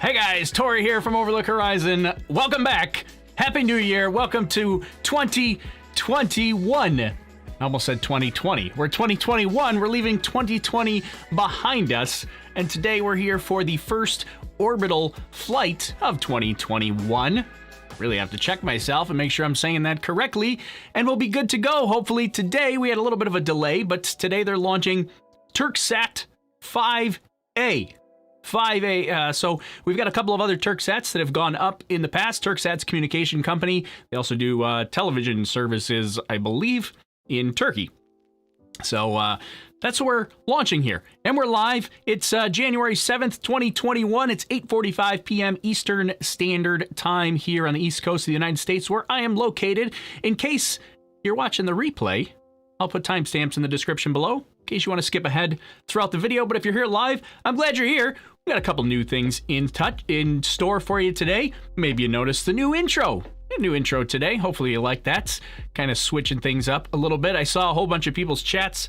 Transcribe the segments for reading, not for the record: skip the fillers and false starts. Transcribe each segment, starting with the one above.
Hey guys, Tori here from Overlook Horizon. Welcome back. Happy New Year. Welcome to 2021. I almost said 2020. We're 2021. We're leaving 2020 behind us. And today we're here for the first orbital flight of 2021. Really have to check myself and make sure I'm saying that correctly. And we'll be good to go. Hopefully today. We had a little bit of a delay, but today they're launching Türksat 5A. 5A. So we've got a couple of other Türksats that have gone up in the past. Türksat's communication company. They also do television services, I believe, in Turkey. So that's what we're launching here. And we're live. It's January 7th, 2021. It's 8:45 p.m. Eastern Standard Time here on the East Coast of the United States, where I am located. In case you're watching the replay, I'll put timestamps in the description below in case you want to skip ahead throughout the video. But if you're here live, I'm glad you're here. We got a couple new things in store for you today. Maybe you noticed the new intro. A new intro today. Hopefully you like that. Kind of switching things up a little bit. I saw a whole bunch of people's chats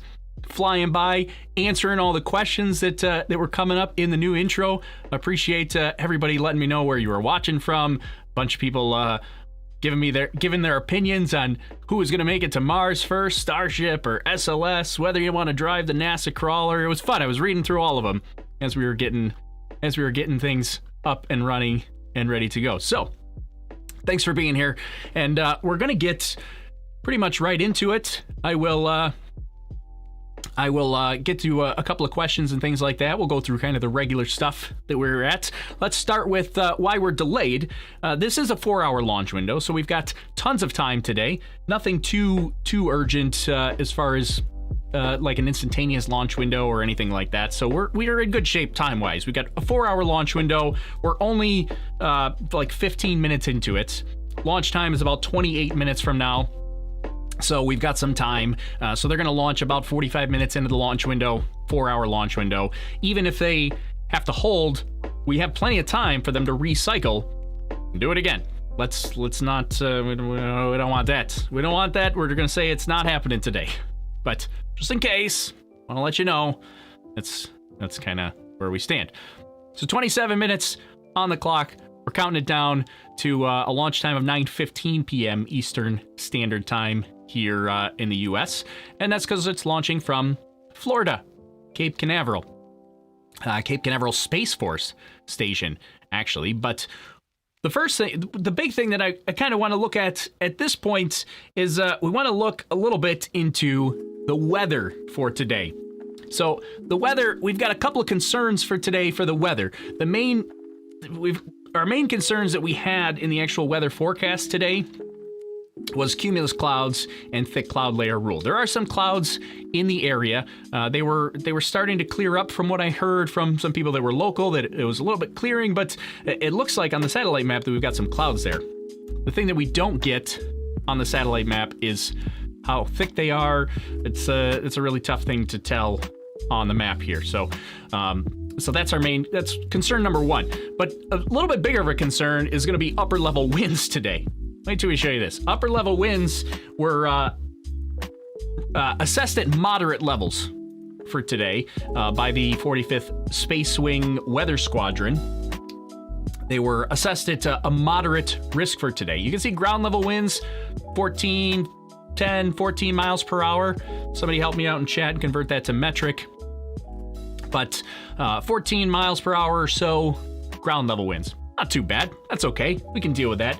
flying by, answering all the questions that were coming up in the new intro. Appreciate everybody letting me know where you were watching from. A bunch of people giving their opinions on who was going to make it to Mars first, Starship or SLS, whether you want to drive the NASA crawler. It was fun. I was reading through all of them as we were getting things up and running and ready to go. So thanks for being here, and we're going to get pretty much right into it. I will get to a couple of questions and things like that. We'll go through kind of the regular stuff that we're at. Let's start with why we're delayed. This is a 4-hour launch window, so we've got tons of time today. Nothing too urgent as far as like an instantaneous launch window or anything like that. So we're in good shape time-wise. We've got a 4-hour launch window. We're only like 15 minutes into it. Launch time is about 28 minutes from now. So we've got some time. So they're going to launch about 45 minutes into the launch window, 4-hour launch window. Even if they have to hold, we have plenty of time for them to recycle and do it again. Let's not, we don't want that. We don't want that. We're going to say it's not happening today. But just in case, I want to let you know, that's kind of where we stand. So 27 minutes on the clock. We're counting it down to a launch time of 9:15 p.m. Eastern Standard Time here in the U.S. And that's because it's launching from Florida, Cape Canaveral Space Force Station, actually. But the first thing, the big thing that I kind of want to look at this point is we want to look a little bit into the weather for today. So the weather, we've got a couple of concerns for today for the weather. Our main concerns that we had in the actual weather forecast today was cumulus clouds and thick cloud layer rule. There are some clouds in the area. They were starting to clear up from what I heard from some people that were local, that it was a little bit clearing, but it looks like on the satellite map that we've got some clouds there. The thing that we don't get on the satellite map is how thick they are. It's a really tough thing to tell on the map here. So that's that's concern number one. But a little bit bigger of a concern is going to be upper level winds today. Wait till we show you this. Upper level winds were assessed at moderate levels for today by the 45th Space Wing Weather Squadron. They were assessed at a moderate risk for today. You can see ground level winds, 14 miles per hour. Somebody help me out in chat and convert that to metric. But 14 miles per hour or so ground level winds. Not too bad. That's okay. We can deal with that.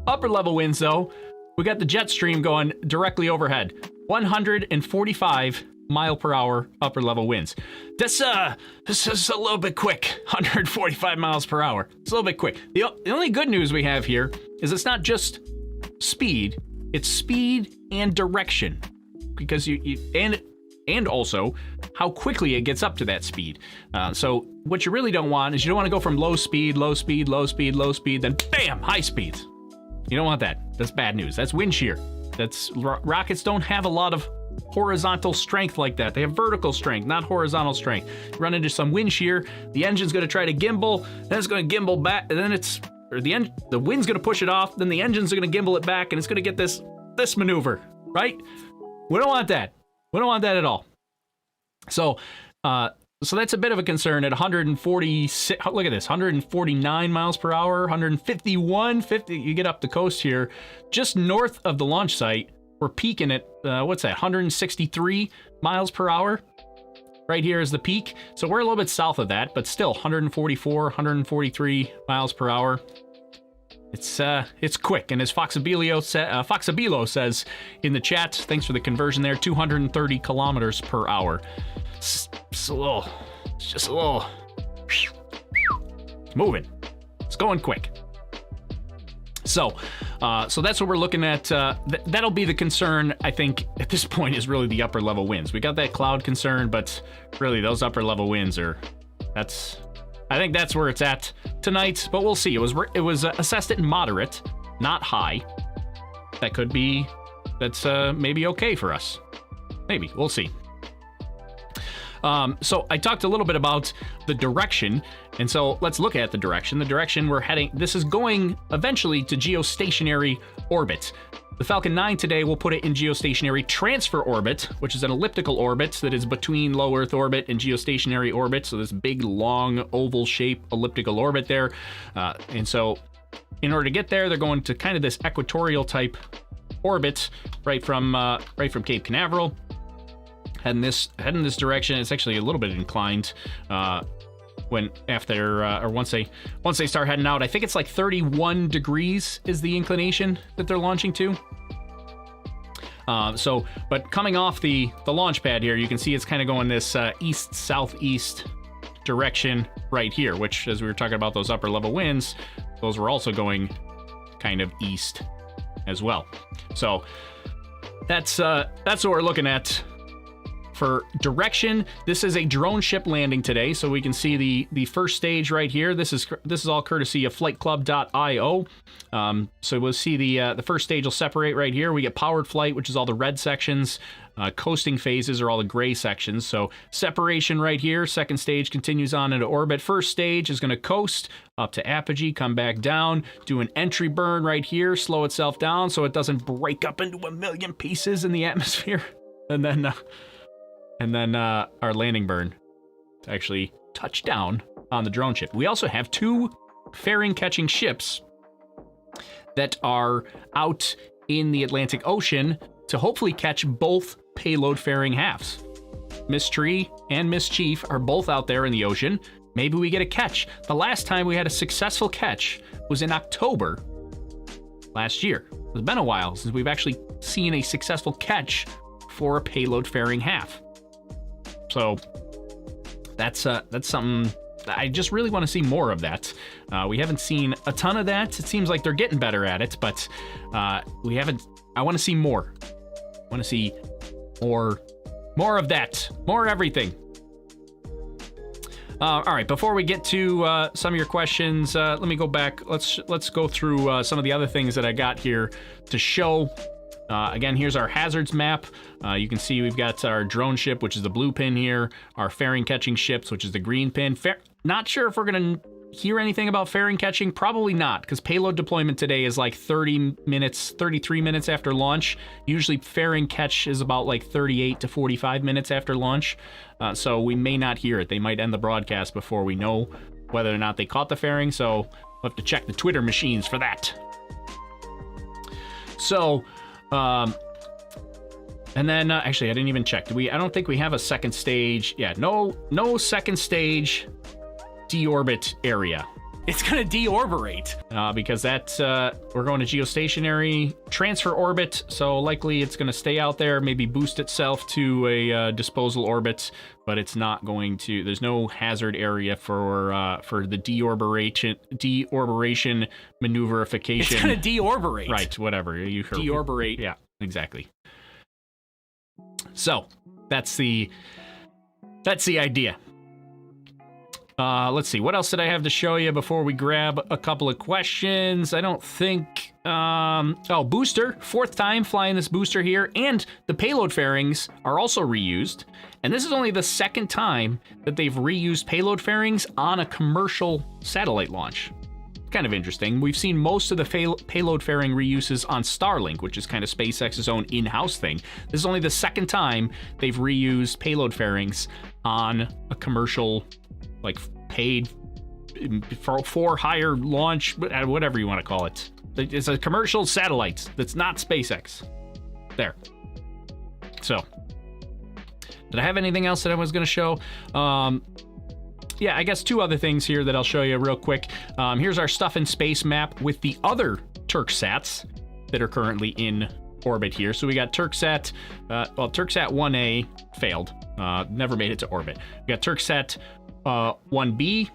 Upper level winds, though, we got the jet stream going directly overhead. 145 mile per hour upper level winds. This is a little bit quick. 145 miles per hour. It's a little bit quick. The only good news we have here is it's not just speed. It's speed and direction, because and also how quickly it gets up to that speed. So what you really don't want is you don't want to go from low speed, then bam, high speeds. You don't want that. That's bad news. That's wind shear. Rockets don't have a lot of horizontal strength like that. They have vertical strength, not horizontal strength. You run into some wind shear, the engine's going to try to gimbal, then it's going to gimbal back, and then the wind's going to push it off, then the engines are going to gimbal it back, and it's going to get this maneuver, right? We don't want that. We don't want that at all. So that's a bit of a concern at 146. Look at this, 149 miles per hour, 50. You get up the coast here, just north of the launch site. We're peaking at 163 miles per hour. Right here is the peak. So we're a little bit south of that, but still 144, 143 miles per hour. It's quick, and as Foxabilo says in the chat, thanks for the conversion there, 230 kilometers per hour. It's just a little, it's moving. It's going quick. So that's what we're looking at. That'll be the concern, I think, at this point, is really the upper level winds. We got that cloud concern, but really those upper level winds I think that's where it's at tonight, but we'll see. It was assessed at moderate, not high. That's maybe okay for us. Maybe, we'll see. So I talked a little bit about the direction, and so let's look at the direction. The direction we're heading, this is going eventually to geostationary orbit. The Falcon 9 today will put it in geostationary transfer orbit, which is an elliptical orbit that is between low Earth orbit and geostationary orbit, so this big, long, oval shape elliptical orbit there. And so in order to get there, they're going to kind of this equatorial type orbit right from Cape Canaveral. Heading this direction. It's actually a little bit inclined once they start heading out. I think it's like 31 degrees is the inclination that they're launching to. But coming off the launch pad here, you can see it's kind of going this east-southeast direction right here, which, as we were talking about those upper level winds, those were also going kind of east as well. So that's what we're looking at. For direction, this is a drone ship landing today, so we can see the first stage right here. This is all courtesy of flightclub.io. So we'll see the first stage will separate right here. We get powered flight, which is all the red sections. Coasting phases are all the gray sections. So separation right here. Second stage continues on into orbit. First stage is going to coast up to apogee, come back down, do an entry burn right here, slow itself down so it doesn't break up into a million pieces in the atmosphere, and then our landing burn to actually touch down on the drone ship. We also have two fairing catching ships that are out in the Atlantic Ocean to hopefully catch both payload fairing halves. Miss Tree and Miss Chief are both out there in the ocean. Maybe we get a catch. The last time we had a successful catch was in October last year. It's been a while since we've actually seen a successful catch for a payload fairing half. So that's something I just really want to see more of that. We haven't seen a ton of that. It seems like they're getting better at it, but we haven't. I want to see more. I want to see more of that, more everything. All right, before we get to some of your questions, let me go back. Let's go through some of the other things that I got here to show. Again, here's our hazards map. You can see we've got our drone ship, which is the blue pin here, our fairing catching ships, which is the green pin. Not sure if we're going to hear anything about fairing catching. Probably not, because payload deployment today is like 30 minutes, 33 minutes after launch. Usually fairing catch is about like 38 to 45 minutes after launch. So we may not hear it. They might end the broadcast before we know whether or not they caught the fairing. So we'll have to check the Twitter machines for that. So... and then actually I didn't even check. I don't think we have a second stage. Yeah, no second stage deorbit area. It's gonna deorbitate because that's we're going to geostationary transfer orbit, so likely it's gonna stay out there, maybe boost itself to a disposal orbit, but it's not going to. There's no hazard area for the deorbitation maneuverification. It's gonna deorbitate. Right, whatever you heard. Deorbitate. Yeah, exactly. So that's the idea. Let's see, what else did I have to show you before we grab a couple of questions? I don't think, booster, fourth time flying this booster here, and the payload fairings are also reused, and this is only the second time that they've reused payload fairings on a commercial satellite launch. Kind of interesting. We've seen most of the payload fairing reuses on Starlink, which is kind of SpaceX's own in-house thing. This is only the second time they've reused payload fairings on a commercial, like paid for higher launch, whatever you want to call it. It's a commercial satellite that's not SpaceX. There. So, did I have anything else that I was going to show? Yeah, I guess two other things here that I'll show you real quick. Here's our stuff in space map with the other Turksats that are currently in orbit here. So we got Türksat, Türksat 1A failed, never made it to orbit. We got Türksat 1B,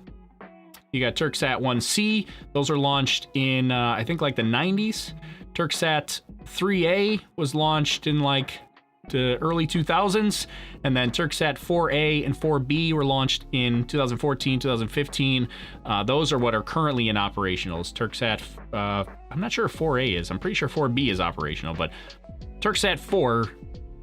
You got Türksat 1C. Those are launched in, I think, like the 90s. Türksat 3A was launched in like the early 2000s. And then Türksat 4A and 4B were launched in 2014, 2015. Those are what are currently in operationals. Türksat, I'm not sure if 4A is. I'm pretty sure 4B is operational, but Türksat 4,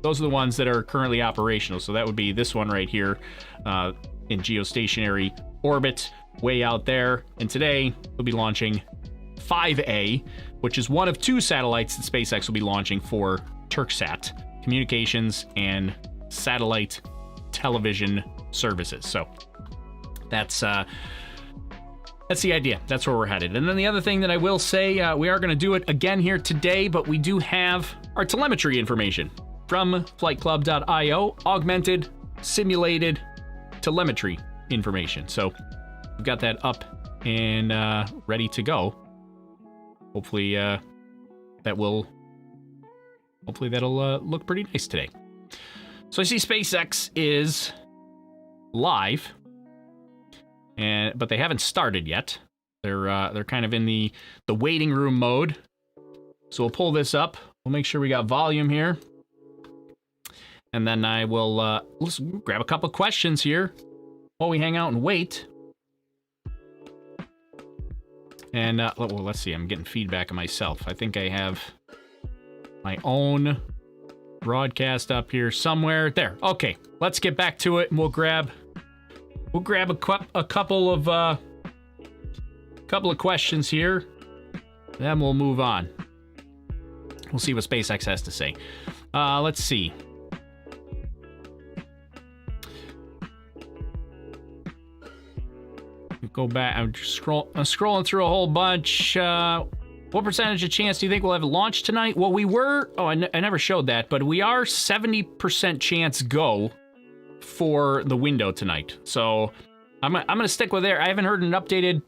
those are the ones that are currently operational. So that would be this one right here in geostationary orbit, way out there. And today we'll be launching 5A, which is one of 2 satellites that SpaceX will be launching for Türksat communications and satellite television services. So that's the idea. That's where we're headed. And then the other thing that I will say, we are going to do it again here today, but we do have our telemetry information from flightclub.io, augmented, simulated telemetry information. So we've got that up and ready to go. Hopefully that'll look pretty nice today. So I see SpaceX is live, but they haven't started yet. They're kind of in the waiting room mode. So we'll pull this up. We'll make sure we got volume here, and then I will let's grab a couple questions here while we hang out and wait. And well, let's see. I'm getting feedback of myself. I think I have my own broadcast up here somewhere. There. Okay, let's get back to it, and we'll grab a couple of questions here. Then we'll move on. We'll see what SpaceX has to say. Let's see. Go back. I'm scrolling through a whole bunch. What percentage of chance do you think we'll have a launch tonight? Well, we were... Oh, I never showed that, but we are 70% chance go for the window tonight. So I'm going to stick with there. I haven't heard an updated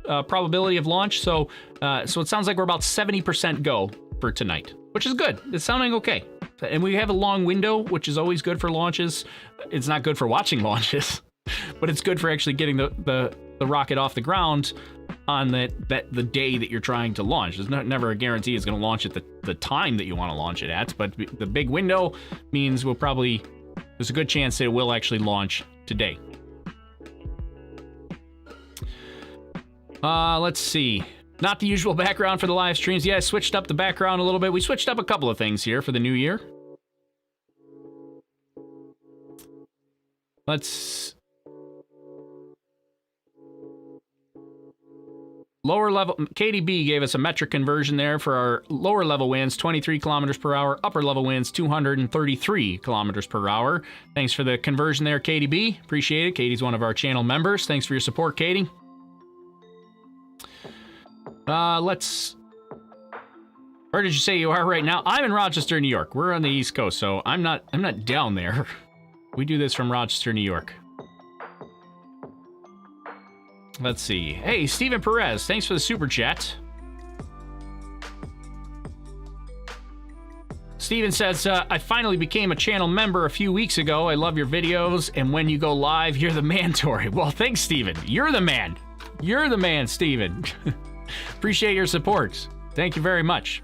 probability of launch, so it sounds like we're about 70% go for tonight, which is good. It's sounding okay. And we have a long window, which is always good for launches. It's not good for watching launches, but it's good for actually getting the rocket off the ground on the day that you're trying to launch. There's never a guarantee it's going to launch at the time that you want to launch it at, but the big window means there's a good chance that it will actually launch today. Let's see. Not the usual background for the live streams. Yeah, I switched up the background a little bit. We switched up a couple of things here for the new year. Lower level, KDB gave us a metric conversion there for our lower level winds, 23 kilometers per hour, upper level winds, 233 kilometers per hour. Thanks for the conversion there, KDB. Appreciate it. Katie's one of our channel members. Thanks for your support, Katie. Where did you say you are right now? I'm in Rochester, New York. We're on the East Coast, so I'm not down there. We do this from Rochester, New York. Let's see. Hey, Steven Perez, thanks for the super chat. Steven says, I finally became a channel member a few weeks ago. I love your videos, and when you go live, you're the man, Tori. Well, thanks, Steven. You're the man. You're the man, Steven. Appreciate your support. Thank you very much.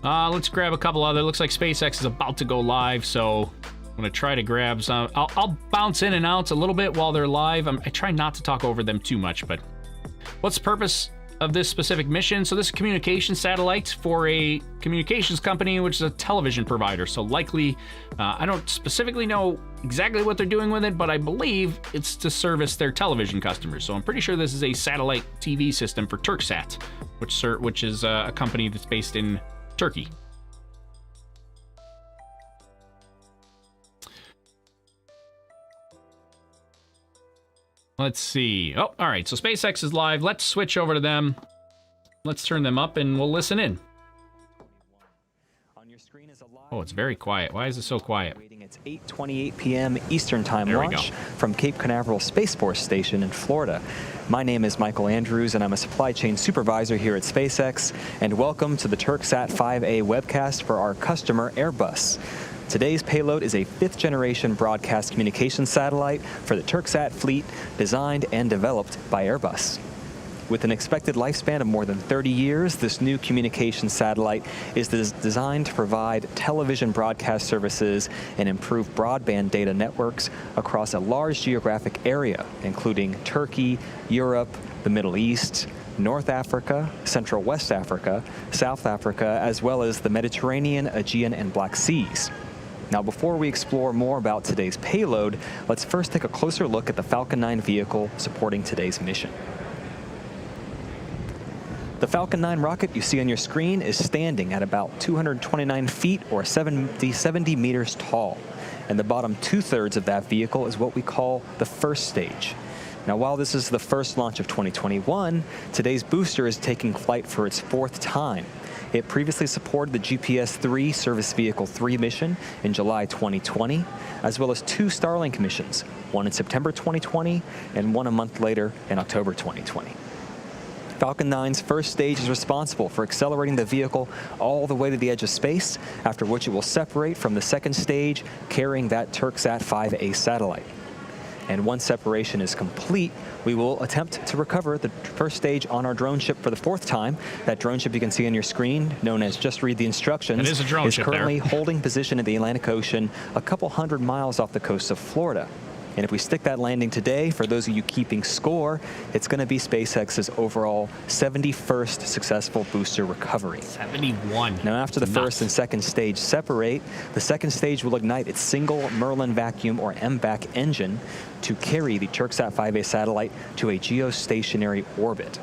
Let's grab a couple other. Looks like SpaceX is about to go live, so I'm going to try to grab some. I'll bounce in and out a little bit while they're live. I try not to talk over them too much, but what's the purpose of this specific mission? So this is a communication satellite for a communications company, which is a television provider. So likely, I don't specifically know exactly what they're doing with it, but I believe it's to service their television customers. So I'm pretty sure this is a satellite TV system for Türksat, which is a company that's based in Turkey. Let's see. Oh, all right. So SpaceX is live. Let's switch over to them. Let's turn them up and we'll listen in. Oh, it's very quiet. Why is it so quiet? It's 8:28 p.m. Eastern Time launch from Cape Canaveral Space Force Station in Florida. My name is Michael Andrews, and I'm a supply chain supervisor here at SpaceX. And welcome to the Türksat 5A webcast for our customer Airbus. Today's payload is a 5th-generation broadcast communications satellite for the Türksat fleet, designed and developed by Airbus. With an expected lifespan of more than 30 years, this new communications satellite is designed to provide television broadcast services and improve broadband data networks across a large geographic area, including Turkey, Europe, the Middle East, North Africa, Central West Africa, South Africa, as well as the Mediterranean, Aegean, and Black Seas. Now, before we explore more about today's payload, let's first take a closer look at the Falcon 9 vehicle supporting today's mission. The Falcon 9 rocket you see on your screen is standing at about 229 feet or 70 meters tall. And the bottom 2/3 of that vehicle is what we call the first stage. Now, while this is the first launch of 2021, today's booster is taking flight for its 4th time. It previously supported the GPS-3 Service Vehicle 3 mission in July 2020, as well as 2 Starlink missions, one in September 2020 and one a month later in October 2020. Falcon 9's first stage is responsible for accelerating the vehicle all the way to the edge of space, after which it will separate from the second stage, carrying that Türksat 5A satellite. And once separation is complete, we will attempt to recover the first stage on our drone ship for the 4th time. That drone ship you can see on your screen, known as Just Read the Instructions, it is a drone ship currently there. holding position in the Atlantic Ocean a couple hundred miles off the coast of Florida. And if we stick that landing today, for those of you keeping score, it's going to be SpaceX's overall 71st successful booster recovery. 71. Now, after the first and second stage separate, the second stage will ignite its single Merlin vacuum or MVAC engine to carry the Türksat 5A satellite to a geostationary orbit.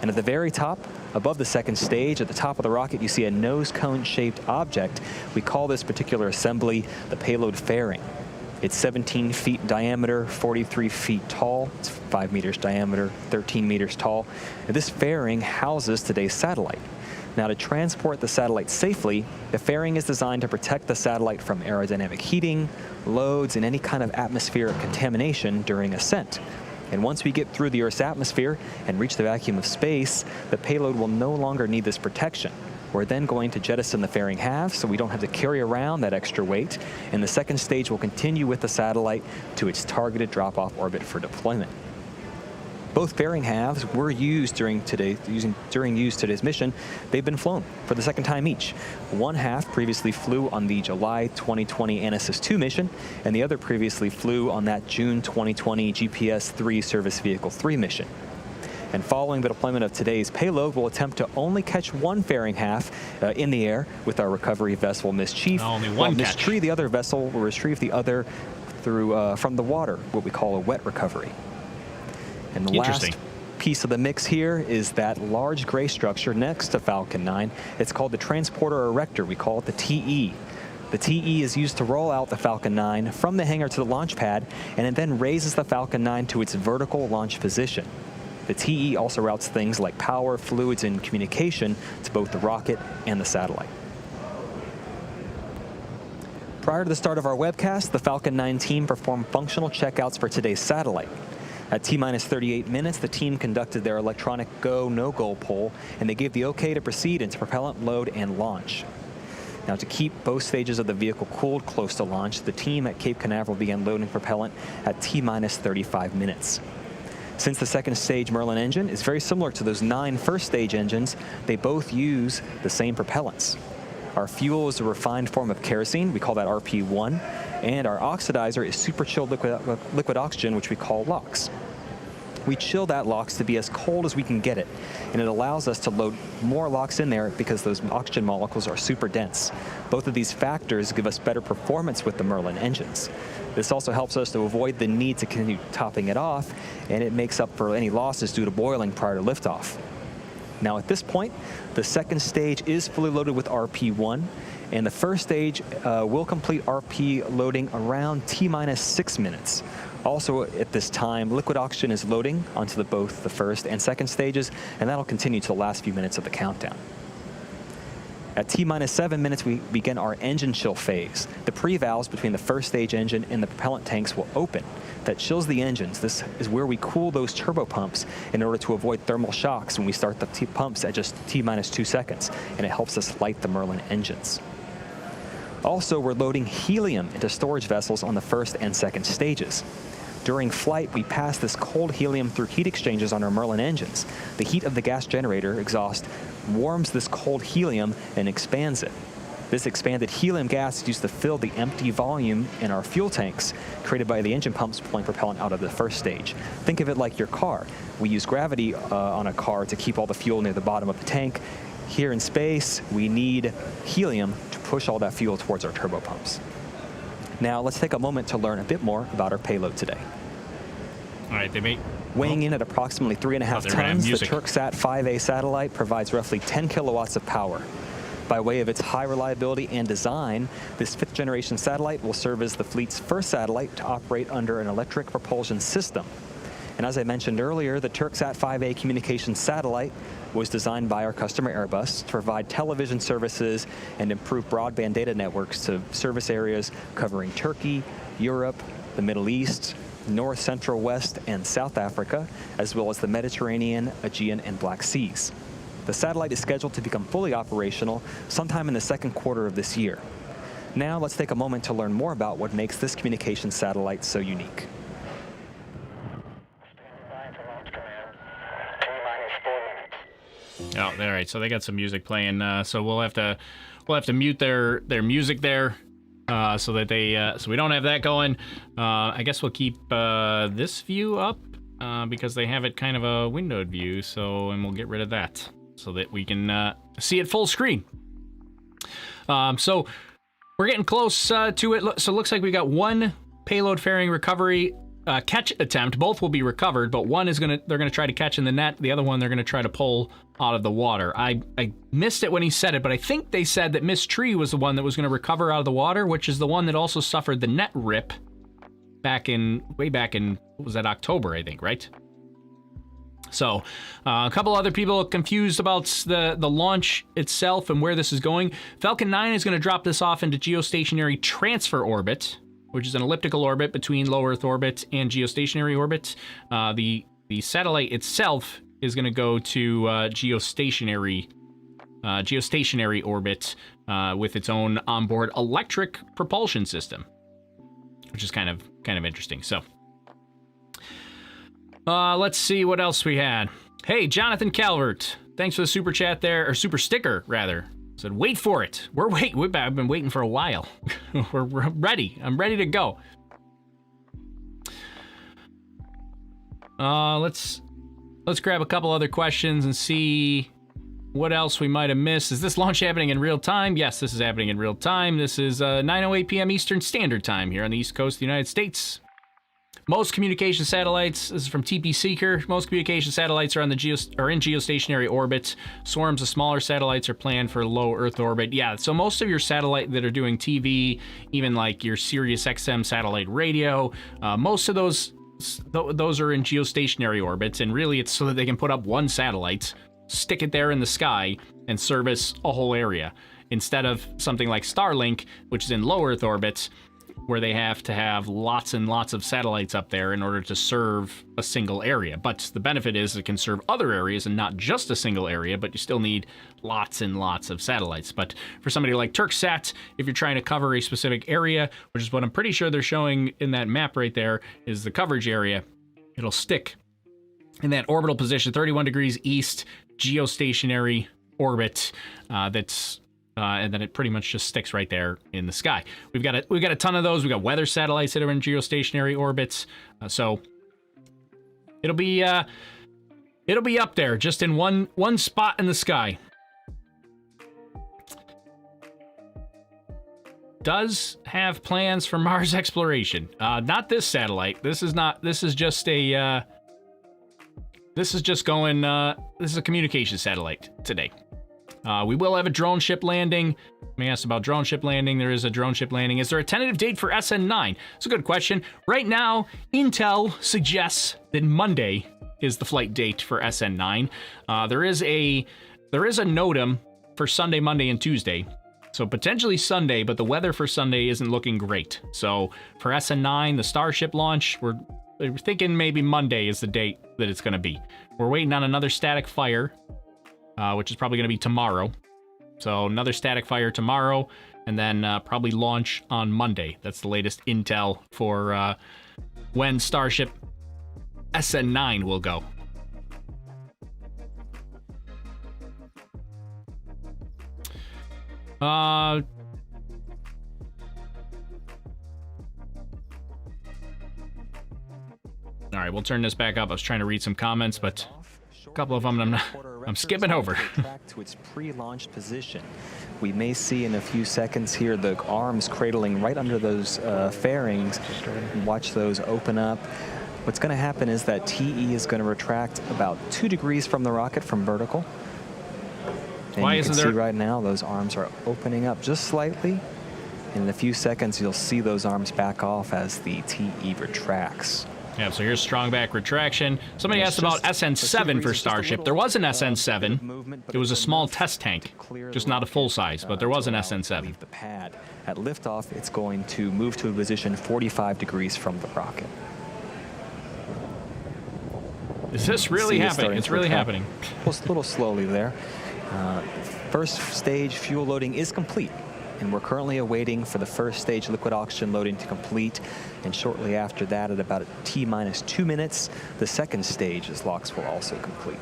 And at the very top, above the second stage, at the top of the rocket, you see a nose cone-shaped object. We call this particular assembly the payload fairing. It's 17 feet in diameter, 43 feet tall. It's 5 meters diameter, 13 meters tall. And this fairing houses today's satellite. Now, to transport the satellite safely, the fairing is designed to protect the satellite from aerodynamic heating, loads, and any kind of atmospheric contamination during ascent. And once we get through the Earth's atmosphere and reach the vacuum of space, the payload will no longer need this protection. We're then going to jettison the fairing halves so we don't have to carry around that extra weight, and the second stage will continue with the satellite to its targeted drop-off orbit for deployment. Both fairing halves were used during today's mission. They've been flown for the 2nd time each. One half previously flew on the July 2020 Anasis 2 mission, and the other previously flew on that June 2020 GPS-3 Service Vehicle 3 mission. And following the deployment of today's payload, we'll attempt to only catch one fairing half in the air with our recovery vessel, Miss Chief. Only one while catch. Miss Tree, the other vessel, will retrieve the other through from the water, what we call a wet recovery. And the last piece of the mix here is that large gray structure next to Falcon 9. It's called the Transporter Erector. We call it the TE. The TE is used to roll out the Falcon 9 from the hangar to the launch pad, and it then raises the Falcon 9 to its vertical launch position. The TE also routes things like power, fluids, and communication to both the rocket and the satellite. Prior to the start of our webcast, the Falcon 9 team performed functional checkouts for today's satellite. At T-minus 38 minutes, the team conducted their electronic go, no-go poll, and they gave the okay to proceed into propellant load and launch. Now, to keep both stages of the vehicle cooled close to launch, the team at Cape Canaveral began loading propellant at T-minus 35 minutes. Since the second stage Merlin engine is very similar to those 9 first stage engines, they both use the same propellants. Our fuel is a refined form of kerosene, we call that RP1, and our oxidizer is super chilled liquid oxygen, which we call LOX. We chill that LOX to be as cold as we can get it, and it allows us to load more LOX in there because those oxygen molecules are super dense. Both of these factors give us better performance with the Merlin engines. This also helps us to avoid the need to continue topping it off, and it makes up for any losses due to boiling prior to liftoff. Now, at this point, the second stage is fully loaded with RP1, and the first stage will complete RP loading around T-minus 6 minutes. Also, at this time, liquid oxygen is loading onto both the first and second stages, and that'll continue to the last few minutes of the countdown. At T-minus 7 minutes, we begin our engine chill phase. The pre-valves between the first stage engine and the propellant tanks will open. That chills the engines. This is where we cool those turbo pumps in order to avoid thermal shocks when we start the pumps at just T-minus 2 seconds, and it helps us light the Merlin engines. Also, we're loading helium into storage vessels on the first and second stages. During flight, we pass this cold helium through heat exchangers on our Merlin engines. The heat of the gas generator exhaust warms this cold helium and expands it. This expanded helium gas is used to fill the empty volume in our fuel tanks, created by the engine pumps pulling propellant out of the first stage. Think of it like your car. We use gravity on a car to keep all the fuel near the bottom of the tank. Here in space, we need helium to push all that fuel towards our turbopumps. Now, let's take a moment to learn a bit more about our payload today. All right, they make... Weighing in at approximately 3.5 tons, the Türksat 5A satellite provides roughly 10 kilowatts of power. By way of its high reliability and design, this 5th generation satellite will serve as the fleet's first satellite to operate under an electric propulsion system. And as I mentioned earlier, the Türksat 5A communications satellite was designed by our customer Airbus to provide television services and improve broadband data networks to service areas covering Turkey, Europe, the Middle East, North, Central, West, and South Africa, as well as the Mediterranean, Aegean, and Black Seas. The satellite is scheduled to become fully operational sometime in the second quarter of this year. Now let's take a moment to learn more about what makes this communications satellite so unique. Oh, all right. So they got some music playing. So we'll have to mute their music there, so that they so we don't have that going. I guess we'll keep this view up because they have it kind of a windowed view. And we'll get rid of that so that we can see it full screen. So we're getting close to it. So it looks like we got one payload fairing recovery catch attempt. Both will be recovered, but one is they're gonna try to catch in the net. The other one they're gonna try to pull out of the water. I missed it when he said it, but I think they said that Miss Tree was the one that was gonna recover out of the water, which is the one that also suffered the net rip way back in what was that, October, I think, right? So a couple other people are confused about the launch itself and where this is going. Falcon 9 is going to drop this off into geostationary transfer orbit, which is an elliptical orbit between low Earth orbit and geostationary orbit. The satellite itself is going to go to geostationary orbit with its own onboard electric propulsion system, which is kind of interesting. So let's see what else we had. Hey, Jonathan Calvert, thanks for the super chat there, or super sticker rather. Said, wait for it. I've been waiting for a while. We're ready. I'm ready to go. Let's grab a couple other questions and see what else we might have missed. Is this launch happening in real time? Yes, this is happening in real time. This is 9:08 p.m. Eastern Standard Time here on the East Coast of the United States. Most communication satellites, this is from TP Seeker, most communication satellites are in geostationary orbit. Swarms of smaller satellites are planned for low Earth orbit. Yeah, so most of your satellite that are doing TV, even like your Sirius XM satellite radio, most of those are in geostationary orbits, and really it's so that they can put up one satellite, stick it there in the sky, and service a whole area, instead of something like Starlink, which is in low Earth orbit, where they have to have lots and lots of satellites up there in order to serve a single area. But the benefit is it can serve other areas and not just a single area, but you still need lots and lots of satellites. But for somebody like Türksat, if you're trying to cover a specific area, which is what I'm pretty sure they're showing in that map right there, is the coverage area, it'll stick in that orbital position, 31 degrees east, geostationary orbit, and then it pretty much just sticks right there in the sky. We've got a ton of those. We've got weather satellites that are in geostationary orbits, so it'll be up there, just in one spot in the sky. Does have plans for Mars exploration. Not this satellite. This is just a. This is a communication satellite today. We will have a drone ship landing. May ask about drone ship landing. There is a drone ship landing. Is there a tentative date for SN9? It's a good question. Right now, Intel suggests that Monday is the flight date for SN9. There is a NOTAM for Sunday, Monday, and Tuesday. So potentially Sunday, but the weather for Sunday isn't looking great. So for SN9, the Starship launch, we're thinking maybe Monday is the date that it's going to be. We're waiting on another static fire, which is probably going to be tomorrow. So another static fire tomorrow, and then probably launch on Monday. That's the latest intel for when Starship SN9 will go. All right, we'll turn this back up. I was trying to read some comments, but a couple of them I'm skipping over. To its pre-launch position. We may see in a few seconds here the arms cradling right under those fairings. Watch those open up. What's going to happen is that TE is going to retract about 2 degrees from the rocket from vertical. And Why you isn't can there... see right now those arms are opening up just slightly. In a few seconds, you'll see those arms back off as the TE retracts. Yeah, so here's strong back retraction. Somebody asked about SN7 for Starship. There was an SN7. It was a small test tank, just not a full size, but there was an SN7. The pad. At liftoff, it's going to move to a position 45 degrees from the rocket. Is this really happening? It's really happening. A little slowly there. First stage fuel loading is complete, and we're currently awaiting for the first stage liquid oxygen loading to complete, and shortly after that, at about T-minus 2 minutes, the second stage's LOX will also complete.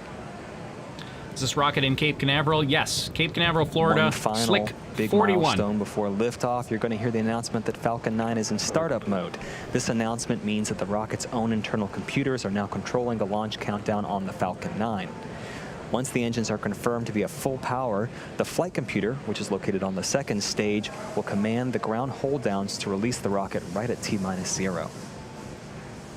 Is this rocket in Cape Canaveral? Yes, Cape Canaveral, Florida. One final Slick big 41. milestone before liftoff. You're going to hear the announcement that Falcon 9 is in startup mode. This announcement means that the rocket's own internal computers are now controlling the launch countdown on the Falcon 9. Once the engines are confirmed to be at full power, the flight computer, which is located on the second stage, will command the ground hold downs to release the rocket right at T-minus 0.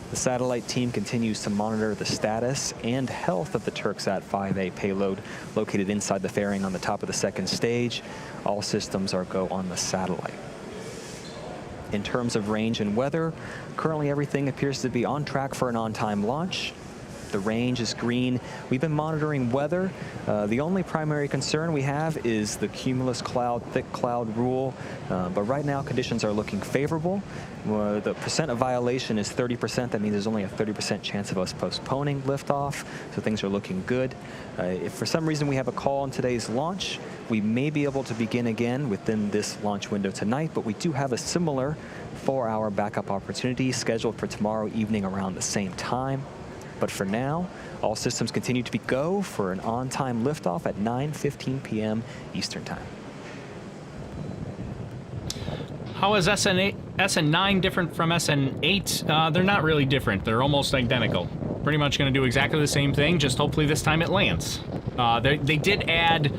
The satellite team continues to monitor the status and health of the Türksat 5A payload located inside the fairing on the top of the second stage. All systems are go on the satellite. In terms of range and weather, currently everything appears to be on track for an on-time launch. The range is green. We've been monitoring weather. The only primary concern we have is the cumulus cloud, thick cloud rule. But right now, conditions are looking favorable. The percent of violation is 30%. That means there's only a 30% chance of us postponing liftoff. So things are looking good. If for some reason we have a call on today's launch, we may be able to begin again within this launch window tonight. But we do have a similar 4-hour backup opportunity scheduled for tomorrow evening around the same time. But for now, all systems continue to be go for an on-time liftoff at 9:15 p.m. Eastern Time. How is SN9 different from SN8? They're not really different. They're almost identical. Pretty much going to do exactly the same thing, just hopefully this time it lands. They did add...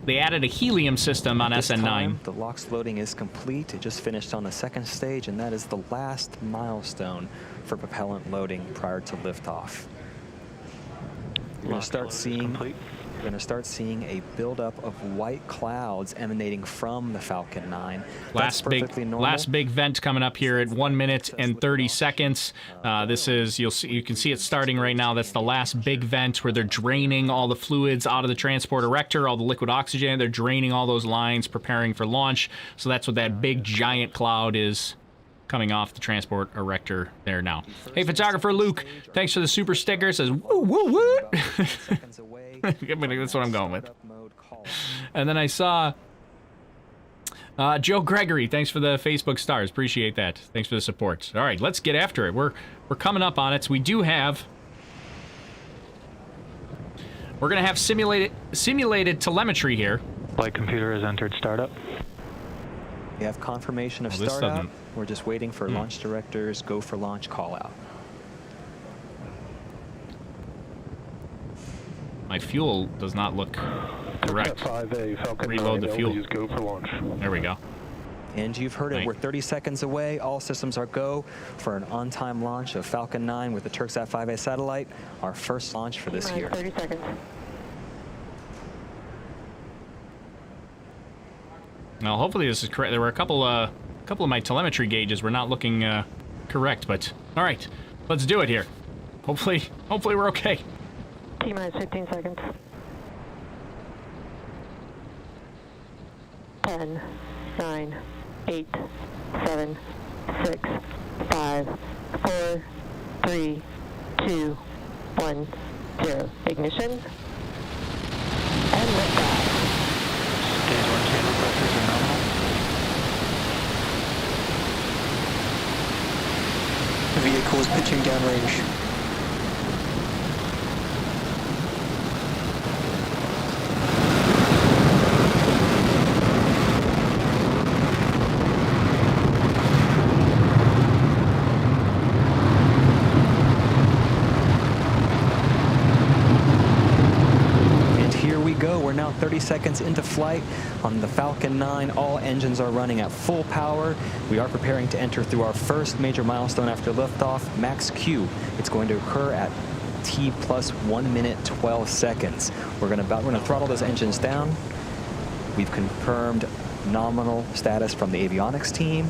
they added a helium system on SN9. Time, the LOX loading is complete. It just finished on the second stage, and that is the last milestone for propellant loading prior to liftoff. You're going to start seeing a buildup of white clouds emanating from the Falcon 9. Last big vent coming up here at 1 minute and 30 seconds. This is you can see it starting right now. That's the last big vent where they're draining all the fluids out of the transport erector, all the liquid oxygen. They're draining all those lines, preparing for launch. So that's what that big giant cloud is coming off the transport erector there now. Hey, photographer Luke, thanks for the super sticker. Says woo woo woo. That's what I'm going with. And then I saw Joe Gregory. Thanks for the Facebook stars. Appreciate that. Thanks for the support. All right, let's get after it. We're coming up on it. So we do have. We're gonna have simulated telemetry here. Flight computer has entered startup. We have confirmation of startup. We're just waiting for launch director's go for launch call out. My fuel does not look correct. Reload the fuel. Go for launch. There we go. And you've heard it. We're 30 seconds away. All systems are go for an on-time launch of Falcon 9 with the Türksat 5A satellite. Our first launch for this year. 30 seconds. Well, hopefully this is correct. There were a couple of my telemetry gauges were not looking correct, but all right, let's do it here. Hopefully we're okay. T-minus 15 seconds. 10, 9, 8, 7, 6, 5, 4, 3, 2, 1, 0. Ignition. And liftoff. Entering downrange. We're now 30 seconds into flight on the Falcon 9. All engines are running at full power. We are preparing to enter through our first major milestone after liftoff, max Q. It's going to occur at T plus 1 minute 12 seconds. We're going to throttle those engines down. We've confirmed nominal status from the avionics team.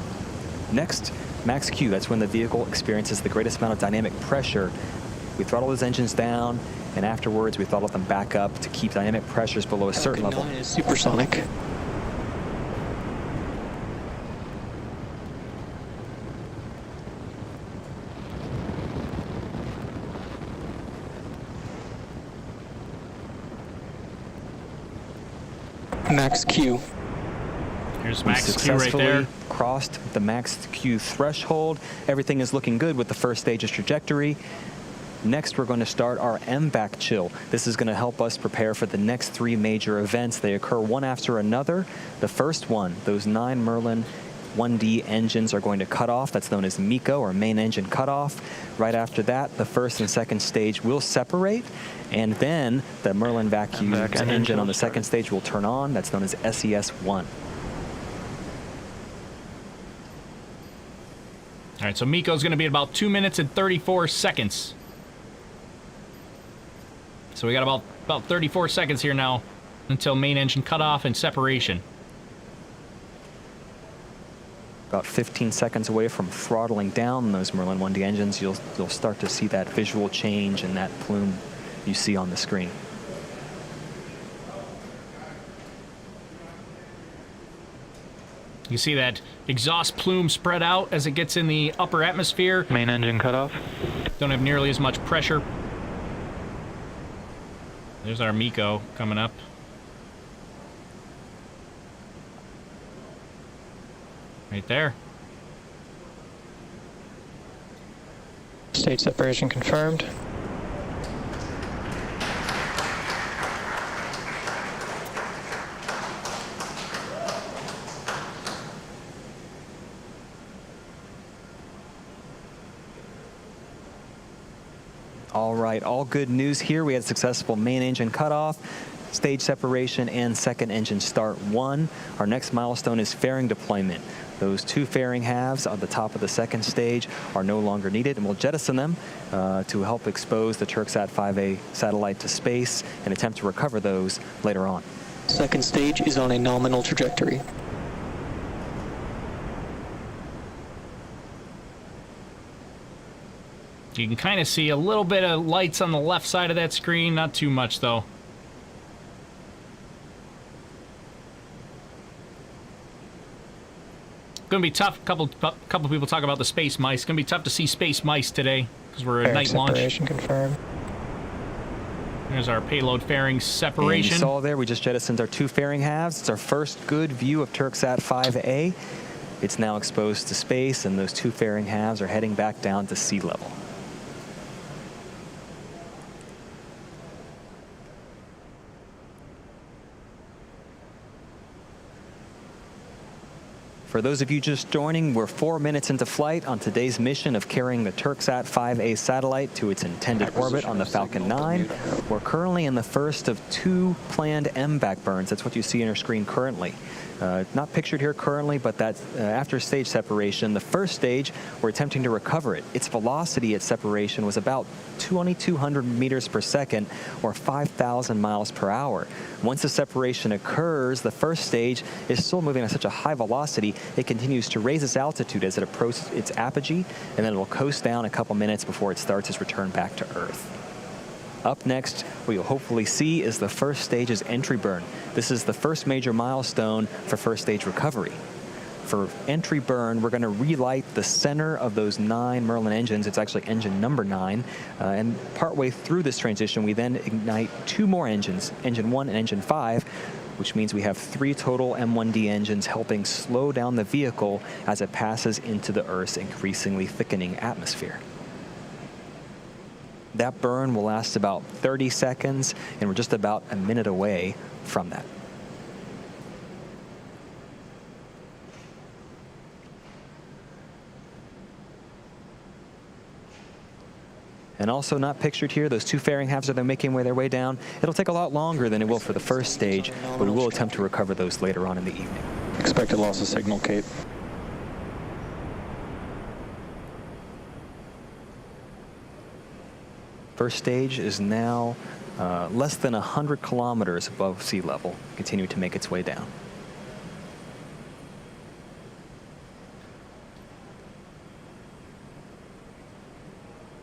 Next, max Q. That's when the vehicle experiences the greatest amount of dynamic pressure. We throttle those engines down, and afterwards we throttle them back up to keep dynamic pressures below a certain level. Falcon 9 is supersonic. Max Q. Here's We max Q right successfully there. crossed the max Q threshold. Everything is looking good with the first stage's trajectory. Next, we're going to start our MVAC chill. This is going to help us prepare for the next 3 major events. They occur one after another. The first one, those 9 Merlin 1D engines are going to cut off. That's known as MECO, or main engine cutoff. Right after that, the first and second stage will separate, and then the Merlin vacuum engine on the second stage will turn on. That's known as SES-1. All right, so MECO's going to be about 2 minutes and 34 seconds. So we got about 34 seconds here now until main engine cutoff and separation. About 15 seconds away from throttling down those Merlin 1D engines, you'll start to see that visual change and that plume you see on the screen. You see that exhaust plume spread out as it gets in the upper atmosphere. Main engine cutoff. Don't have nearly as much pressure. There's our MECO coming up. Right there. Stage separation confirmed. All right, all good news here. We had successful main engine cutoff, stage separation, and second engine start 1. Our next milestone is fairing deployment. Those 2 fairing halves on the top of the second stage are no longer needed, and we'll jettison them to help expose the Türksat 5A satellite to space and attempt to recover those later on. Second stage is on a nominal trajectory. You can kind of see a little bit of lights on the left side of that screen, not too much though. Gonna be tough. Couple people talk about the space mice. Gonna be tough to see space mice today because we're at night launch. Separation confirmed. There's our payload fairing separation. And you saw there, we just jettisoned our 2 fairing halves. It's our first good view of Türksat 5A. It's now exposed to space, and those 2 fairing halves are heading back down to sea level. For those of you just joining, we're 4 minutes into flight on today's mission of carrying the Türksat 5A satellite to its intended orbit on the Falcon 9. We're currently in the first of 2 planned MVAC burns. That's what you see on your screen currently. Not pictured here currently, but that's after stage separation. The first stage, we're attempting to recover it. Its velocity at separation was about 2,200 meters per second, or 5,000 miles per hour. Once the separation occurs, the first stage is still moving at such a high velocity, it continues to raise its altitude as it approaches its apogee, and then it will coast down a couple minutes before it starts its return back to Earth. Up next, what you'll hopefully see is the first stage's entry burn. This is the first major milestone for first stage recovery. For entry burn, we're going to relight the center of those 9 Merlin engines. It's actually engine number 9. And partway through this transition, we then ignite 2 more engines, engine 1 and engine 5, which means we have 3 total M1D engines helping slow down the vehicle as it passes into the Earth's increasingly thickening atmosphere. That burn will last about 30 seconds, and we're just about a minute away from that. And also not pictured here, those two fairing halves are making their way down. It'll take a lot longer than it will for the first stage, but we will attempt to recover those later on in the evening. Expected loss of signal, Cape. First stage is now less than 100 kilometers above sea level, continuing to make its way down.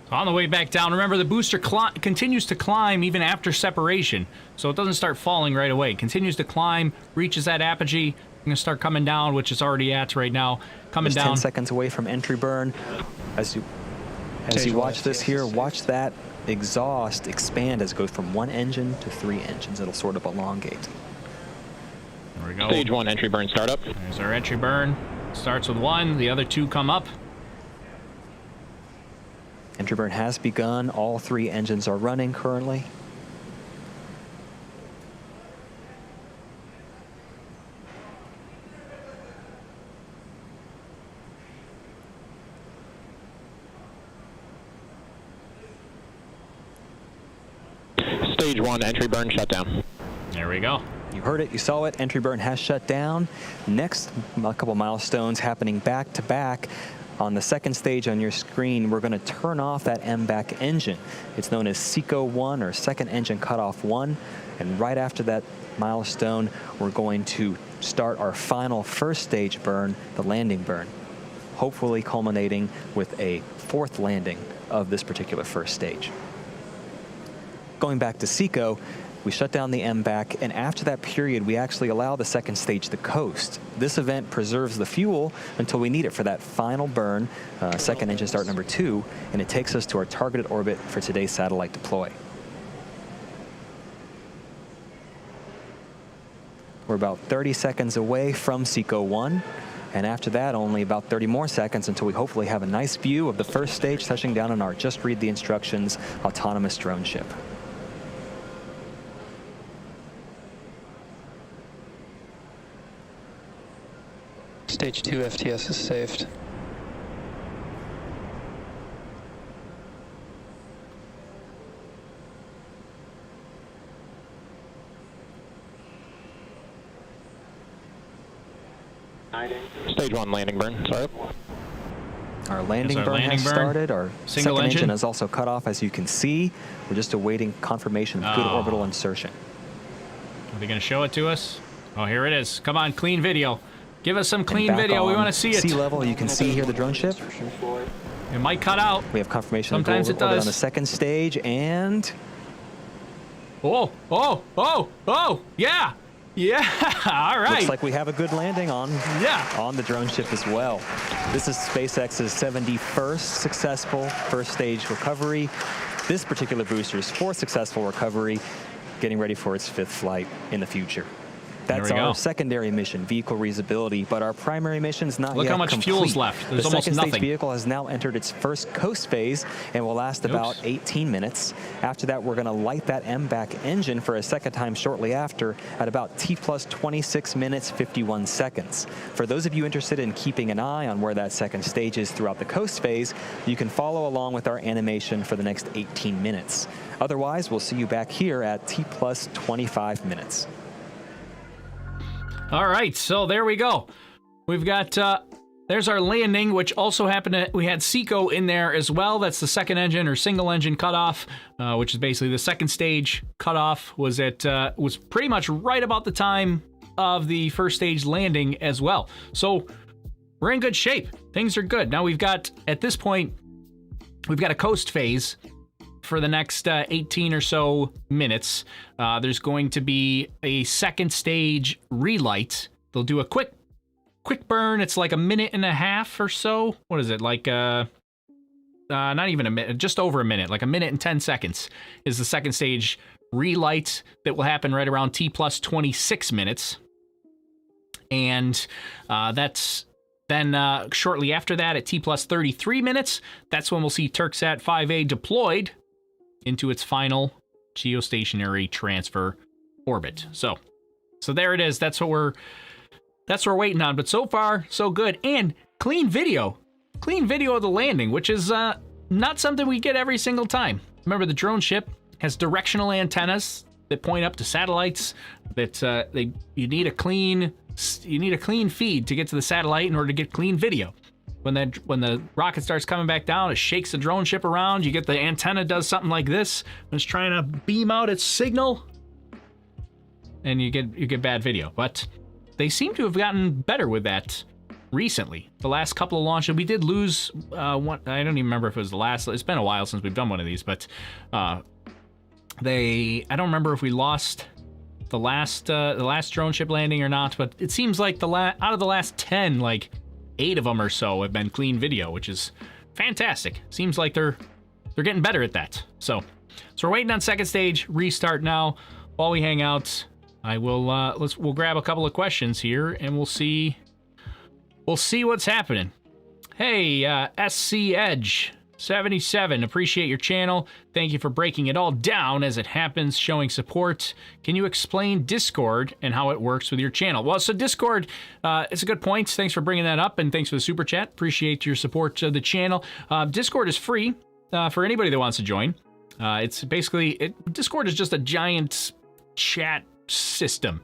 On the way back down, remember the booster continues to climb even after separation, so it doesn't start falling right away. It continues to climb, reaches that apogee, going to start coming down, which it's already at right now. Coming Just down. 10 seconds away from entry burn. As you watch this here, watch that exhaust expand as it goes from one engine to three engines. It'll sort of elongate. There we go. Stage 1 entry burn startup. There's our entry burn. Starts with one, the other two come up. Entry burn has begun. All three engines are running currently. Stage 1 entry burn shutdown. There we go. You heard it, you saw it. Entry burn has shut down. Next, a couple milestones happening back to back. On the second stage on your screen, we're going to turn off that MBAC engine. It's known as SECO 1 or second engine cutoff 1. And right after that milestone, we're going to start our final first stage burn, the landing burn, hopefully culminating with a fourth landing of this particular first stage. Going back to SECO, we shut down the MBAC, and after that period, we actually allow the second stage to coast. This event preserves the fuel until we need it for that final burn, second engine start number 2, and it takes us to our targeted orbit for today's satellite deploy. We're about 30 seconds away from SECO 1, and after that, only about 30 more seconds until we hopefully have a nice view of the first stage touching down on our Just Read the Instructions autonomous drone ship. Stage 2 FTS is saved. Stage 1 landing burn startup. Our landing burn has started. Our second engine is also cut off, as you can see. We're just awaiting confirmation of good orbital insertion. Are they going to show it to us? Oh, here it is. Come on, clean video. Give us some clean video. We want to see it. Sea level, you can see here the drone ship. It might cut out. We have confirmation Sometimes of it good orbit does. on the second stage, and Oh, yeah. Yeah, all right. looks like we have a good landing on the drone ship as well. This is SpaceX's 71st successful first stage recovery. This particular booster's fourth successful recovery, getting ready for its fifth flight in the future. That's our secondary mission, vehicle reusability, but our primary mission is not yet Look how much complete. fuel's left. There's almost nothing. The second stage nothing. vehicle has now entered its first coast phase and will last about 18 minutes. After that, we're going to light that MBAC engine for a second time shortly after at about T plus 26 minutes, 51 seconds. For those of you interested in keeping an eye on where that second stage is throughout the coast phase, you can follow along with our animation for the next 18 minutes. Otherwise, we'll see you back here at T plus 25 minutes. All right, so there we go. We've got, there's our landing, which also happened we had SECO in there as well. That's the second engine or single engine cutoff, which is basically the second stage cutoff was pretty much right about the time of the first stage landing as well. So we're in good shape. Things are good. Now we've got, at this point, we've got a coast phase for the next 18 or so minutes. There's going to be a second stage relight. They'll do a quick burn. It's like a minute and a half or so. What is it? Like not even a minute, just over a minute, like a minute and 10 seconds is the second stage relight that will happen right around T plus 26 minutes. And that's then shortly after that at T plus 33 minutes, that's when we'll see Türksat 5A deployed into its final geostationary transfer orbit. So there it is. That's what we're waiting on. But so far, so good. And clean video of the landing, which is not something we get every single time. Remember, the drone ship has directional antennas that point up to satellites. That you need a clean feed to get to the satellite in order to get clean video. When the rocket starts coming back down, it shakes the drone ship around. You get the antenna does something like this when it's trying to beam out its signal, and you get bad video. But they seem to have gotten better with that recently. The last couple of launches, we did lose one. I don't even remember if it was the last. It's been a while since we've done one of these, but I don't remember if we lost the last drone ship landing or not. But it seems like out of the last 10, like 8 of them or so have been clean video, which is fantastic. Seems like they're getting better at that. So we're waiting on second stage restart now. While we hang out, I will we'll grab a couple of questions here and we'll see what's happening. Hey, SC Edge 77, appreciate your channel. Thank you for breaking it all down as it happens, showing support. Can you explain Discord and how it works with your channel? Well, so Discord, it's a good point. Thanks for bringing that up, and thanks for the super chat. Appreciate your support of the channel. Discord is free for anybody that wants to join. It's basically, Discord is just a giant chat system.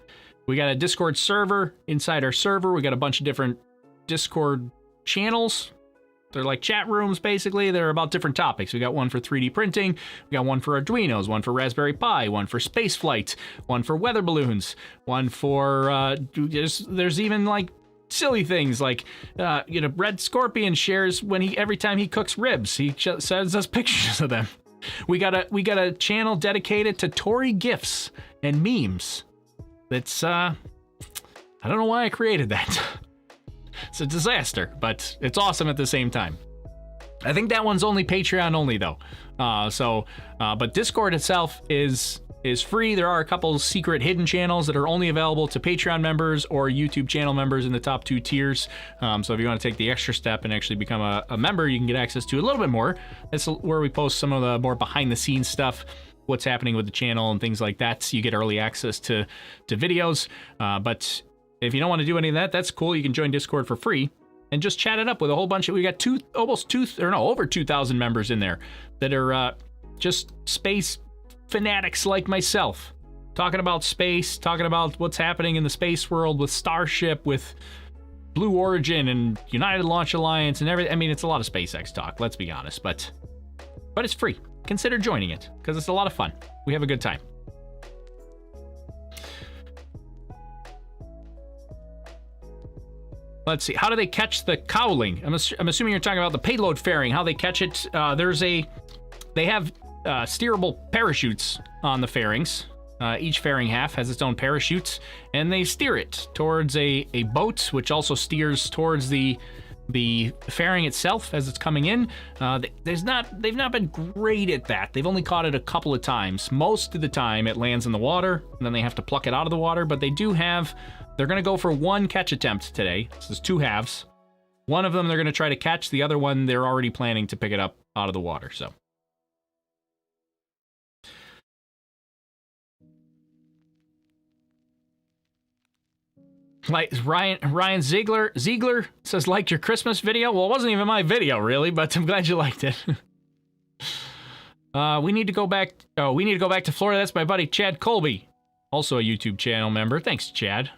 We got a Discord server. Inside our server, we got a bunch of different Discord channels. They're like chat rooms, basically. They're about different topics. We got one for 3D printing. We got one for Arduinos, one for Raspberry Pi, one for spaceflight, one for weather balloons, one for, there's even like silly things like, Red Scorpion shares every time he cooks ribs, he sends us pictures of them. We got a channel dedicated to Tory GIFs and memes. That's, I don't know why I created that. It's a disaster, but it's awesome at the same time. I think that one's only Patreon only though. But Discord itself is free. There are a couple secret hidden channels that are only available to Patreon members or YouTube channel members in the top 2 tiers. So if you want to take the extra step and actually become a member, you can get access to a little bit more. That's where we post some of the more behind the scenes stuff, what's happening with the channel and things like that. So you get early access to videos. But if you don't want to do any of that, that's cool. You can join Discord for free and just chat it up with a whole bunch of, we got over 2,000 members in there that are just space fanatics like myself, talking about space, talking about what's happening in the space world with Starship, with Blue Origin and United Launch Alliance and everything. I mean, it's a lot of SpaceX talk, let's be honest, but it's free. Consider joining it because it's a lot of fun. We have a good time. Let's see. How do they catch the cowling? I'm assuming you're talking about the payload fairing. How they catch it? They have steerable parachutes on the fairings. Each fairing half has its own parachutes, and they steer it towards a boat, which also steers towards the fairing itself as it's coming in. They've not been great at that. They've only caught it a couple of times. Most of the time, it lands in the water, and then they have to pluck it out of the water. But they do have. They're going to go for one catch attempt today. So there's 2 halves. One of them they're going to try to catch. The other one they're already planning to pick it up out of the water. So. Like Ryan Ziegler says, liked your Christmas video. Well, it wasn't even my video, really, but I'm glad you liked it. We need to go back to Florida. That's my buddy Chad Colby, also a YouTube channel member. Thanks, Chad.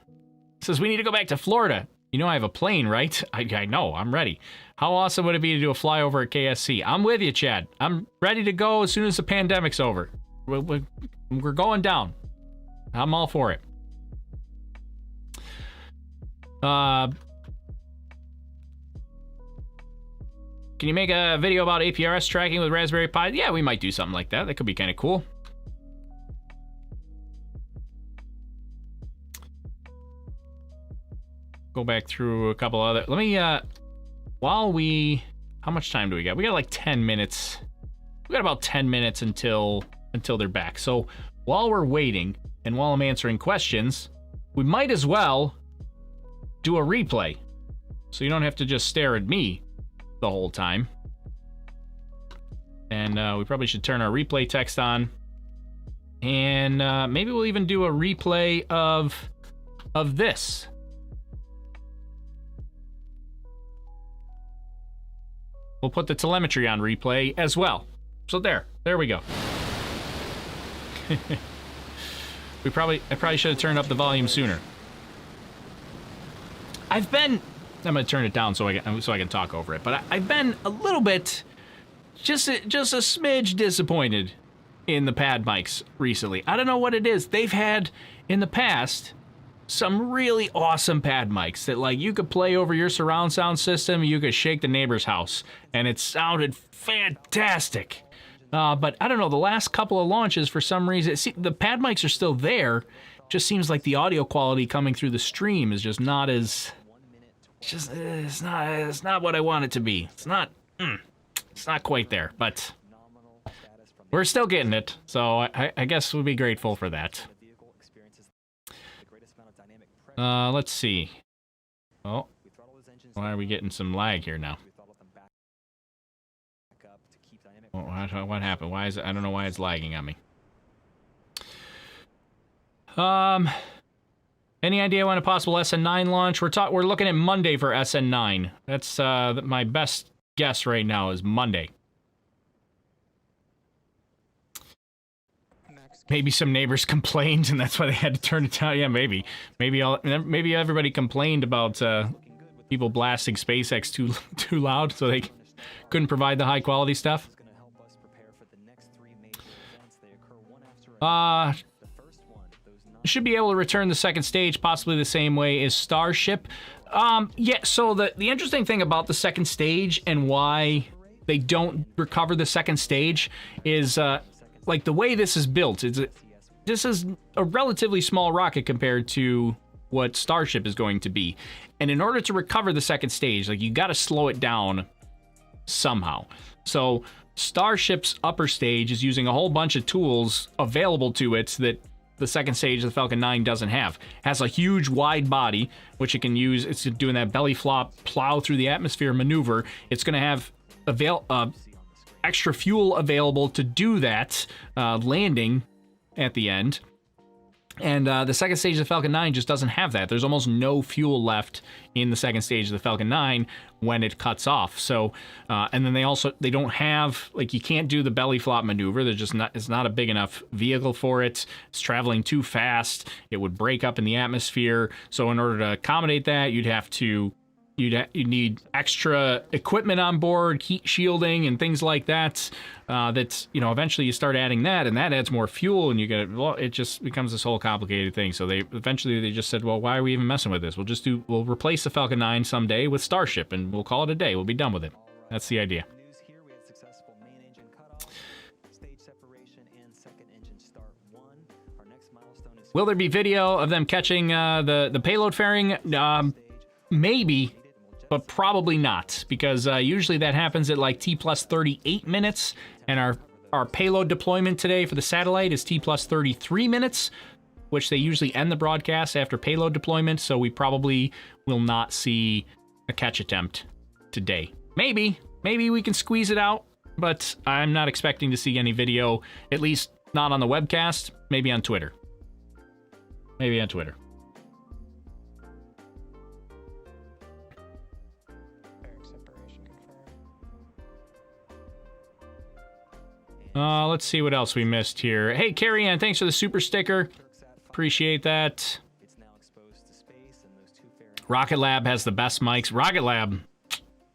Says we need to go back to Florida. You know I have a plane, right? I know. I'm ready. How awesome would it be to do a flyover at KSC? I'm with you, Chad. I'm ready to go as soon as the pandemic's over. We're going down. I'm all for it. Can you make a video about APRS tracking with Raspberry Pi? Yeah, we might do something like that. That could be kind of cool. Go back through a couple other. Let me, how much time do we got? We got like 10 minutes. We got about 10 minutes until they're back. So while we're waiting and while I'm answering questions, we might as well do a replay, so you don't have to just stare at me the whole time. And we probably should turn our replay text on. And maybe we'll even do a replay of this. We'll put the telemetry on replay as well. So there we go. I probably should have turned up the volume sooner. I'm gonna turn it down so I can talk over it. But I've been a little bit, just a smidge disappointed in the pad mics recently. I don't know what it is. They've had in the past some really awesome pad mics that, like, you could play over your surround sound system, you could shake the neighbor's house, and it sounded fantastic. But I don't know, the last couple of launches, for some reason, the pad mics are still there. Just seems like the audio quality coming through the stream is just not as, it's not what I want it to be. It's not quite there, but we're still getting it. So I guess we'll be grateful for that. Let's see. Oh, why are we getting some lag here now? What happened? Why is it? I don't know why it's lagging on me. Any idea when a possible SN9 launch? We're looking at Monday for SN9. That's my best guess right now is Monday. Maybe some neighbors complained, and that's why they had to turn it down. Yeah, maybe. Maybe everybody complained about people blasting SpaceX too loud, so they couldn't provide the high quality stuff. Should be able to return the second stage possibly the same way as Starship. Yeah, so the interesting thing about the second stage and why they don't recover the second stage is like the way this is built. This is a relatively small rocket compared to what Starship is going to be. And in order to recover the second stage, like, you got to slow it down somehow. So Starship's upper stage is using a whole bunch of tools available to it that the second stage of the Falcon 9 doesn't have. It has a huge wide body, which it can use. It's doing that belly flop, plow through the atmosphere maneuver. It's going to have extra fuel available to do that landing at the end. And the second stage of the Falcon 9 just doesn't have that. There's almost no fuel left in the second stage of the Falcon 9 when it cuts off. So, and then they don't have, like, you can't do the belly flop maneuver. It's not a big enough vehicle for it. It's traveling too fast. It would break up in the atmosphere. So in order to accommodate that, you'd need extra equipment on board, heat shielding and things like that. That's, eventually you start adding that, and that adds more fuel, and it just becomes this whole complicated thing. So they just said, well, why are we even messing with this? We'll replace the Falcon 9 someday with Starship, and we'll call it a day. We'll be done with it. That's the idea. Will there be video of them catching the payload fairing? Maybe. But probably not, because usually that happens at like T plus 38 minutes, and our payload deployment today for the satellite is T plus 33 minutes, which they usually end the broadcast after payload deployment, so we probably will not see a catch attempt today. Maybe we can squeeze it out, but I'm not expecting to see any video, at least not on the webcast, maybe on Twitter. Maybe on Twitter. Let's see what else we missed here. Hey, Carrie Ann, thanks for the super sticker. Appreciate that. Rocket Lab has the best mics. Rocket Lab,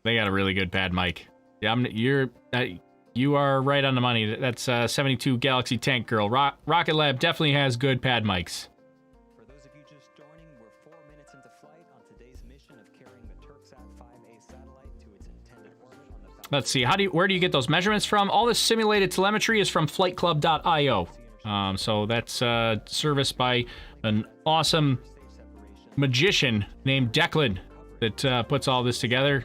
they got a really good pad mic. Yeah, you are right on the money. That's 72 Galaxy Tank Girl. Rocket Lab definitely has good pad mics. For those of you just joining, we're 4 minutes into flight on today's mission of carrying the Türksat 5A satellite to its intended orbit on the Falcon. Let's see, where do you get those measurements from? All this simulated telemetry is from flightclub.io. So that's serviced by an awesome magician named Declan that puts all this together.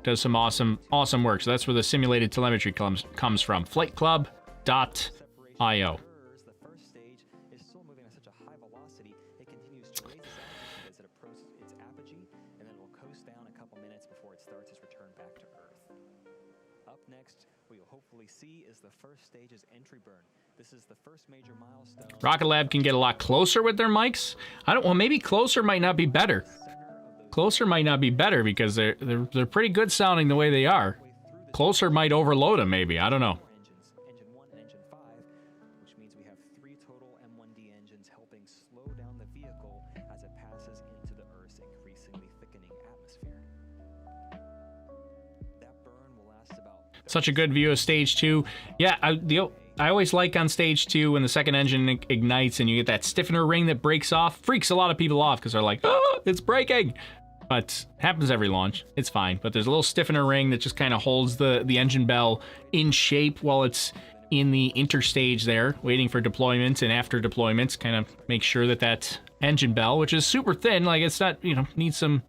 Does some awesome work. So that's where the simulated telemetry comes from. Flightclub.io. The first stage is still moving at such a high velocity, it continues to raise its altitude as it approaches its apogee, and then it will coast down a couple minutes before it starts its return back to Earth. Up next, what you'll hopefully see is the first stage's entry burn. This is the first major milestone. Rocket Lab can get a lot closer with their mics. Well, maybe closer might not be better. Closer might not be better because they're pretty good sounding the way they are. Closer might overload them, maybe. I don't know. Engine 1 and Engine 5, which means we have 3 total M1D engines helping slow down the vehicle as it passes into the Earth's increasingly thickening atmosphere. That burn will last about... Such a good view of Stage 2. Yeah, I always like on Stage 2 when the second engine ignites and you get that stiffener ring that breaks off. Freaks a lot of people off because they're like, oh, it's breaking. But happens every launch. It's fine. But there's a little stiffener ring that just kind of holds the engine bell in shape while it's in the interstage there, waiting for deployments and after deployments, kind of make sure that engine bell, which is super thin, like it's not, needs some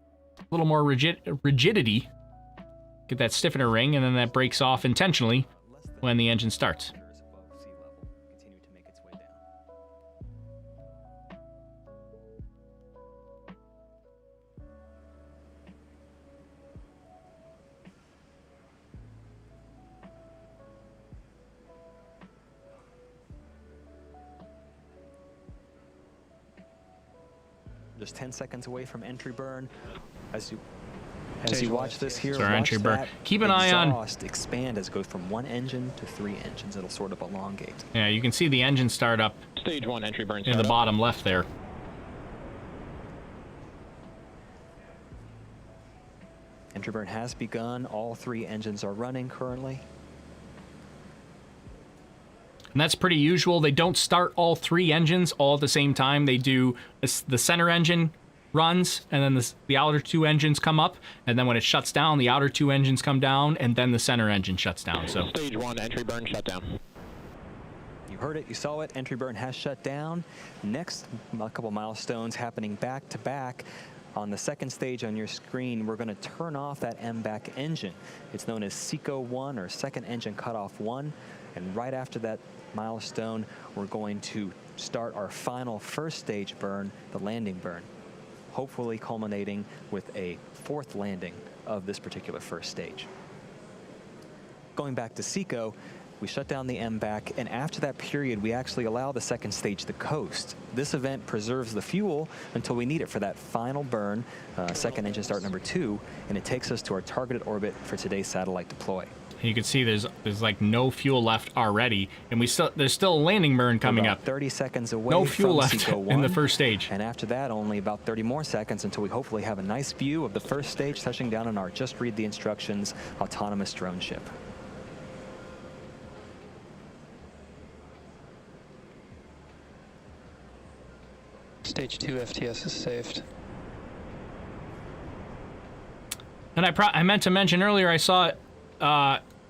little more rigidity. Get that stiffener ring, and then that breaks off intentionally when the engine starts. Above sea level continue to make its way down. Just 10 seconds away from entry burn. As you watch this here, So our watch entry burn. that Keep an eye on. exhaust expand as it goes from 1 engine to 3 engines. It'll sort of elongate. Yeah, you can see the engine start up Stage 1 entry burn in the startup. bottom left there. Entry burn has begun. All 3 engines are running currently. And that's pretty usual. They don't start all 3 engines all at the same time. They do the center engine runs, and then the outer 2 engines come up, and then when it shuts down, the outer 2 engines come down, and then the center engine shuts down. So Stage 1 entry burn shutdown. You heard it, you saw it. Entry burn has shut down. Next, a couple milestones happening back to back. On the second stage on your screen, we're going to turn off that MBAC engine. It's known as SECO 1, or second engine cutoff 1. And right after that milestone, we're going to start our final first stage burn, the landing burn, hopefully culminating with a 4th landing of this particular first stage. Going back to SECO, we shut down the MBAC, and after that period, we actually allow the second stage to coast. This event preserves the fuel until we need it for that final burn, second engine start number 2, and it takes us to our targeted orbit for today's satellite deploy. you can see there's like no fuel left already, and there's still a landing burn coming about up. 30 seconds away. No fuel from left SECO in the 1. first stage. And after that, only about 30 more seconds until we hopefully have a nice view of the first stage touching down on our just read the instructions autonomous drone ship. Stage 2 FTS is saved. And I meant to mention earlier, I saw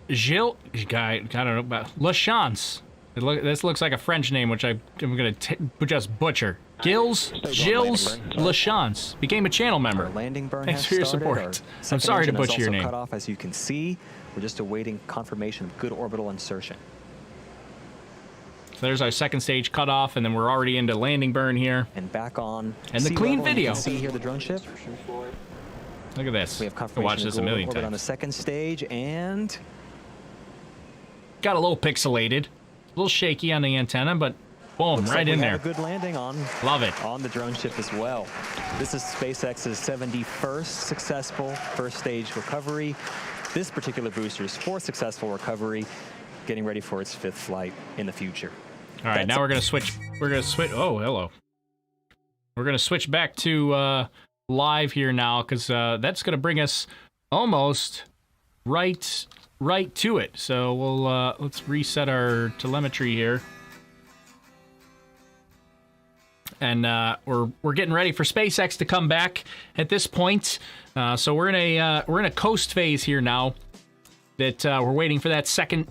Gilles, guy, I don't know about Lachance. This looks like a French name, which I'm going to just butcher. Gilles Lachance became a channel member. Our landing burn Thanks has for your started. support. Our I'm sorry to second engine is butcher your also name. cut off, as you can see. We're just awaiting confirmation of good orbital insertion. So there's our second stage cutoff, and then we're already into landing burn here. And back on And the sea clean level, you video. can see here the drone ship. Look at this. We have I watched confirmation this of a good million orbit on the times. second stage, and Got a little pixelated, a little shaky on the antenna, but boom, looks right like in we there. have a good landing on Love it. on the drone ship as well. This is SpaceX's 71st successful first stage recovery. This particular booster's 4th successful recovery, getting ready for its 5th flight in the future. All right, now we're gonna switch. Oh, hello. We're gonna switch back to live here now, because that's gonna bring us almost right to it. So we'll let's reset our telemetry here, and we're getting ready for SpaceX to come back at this point. So we're in a coast phase here now. That we're waiting for that second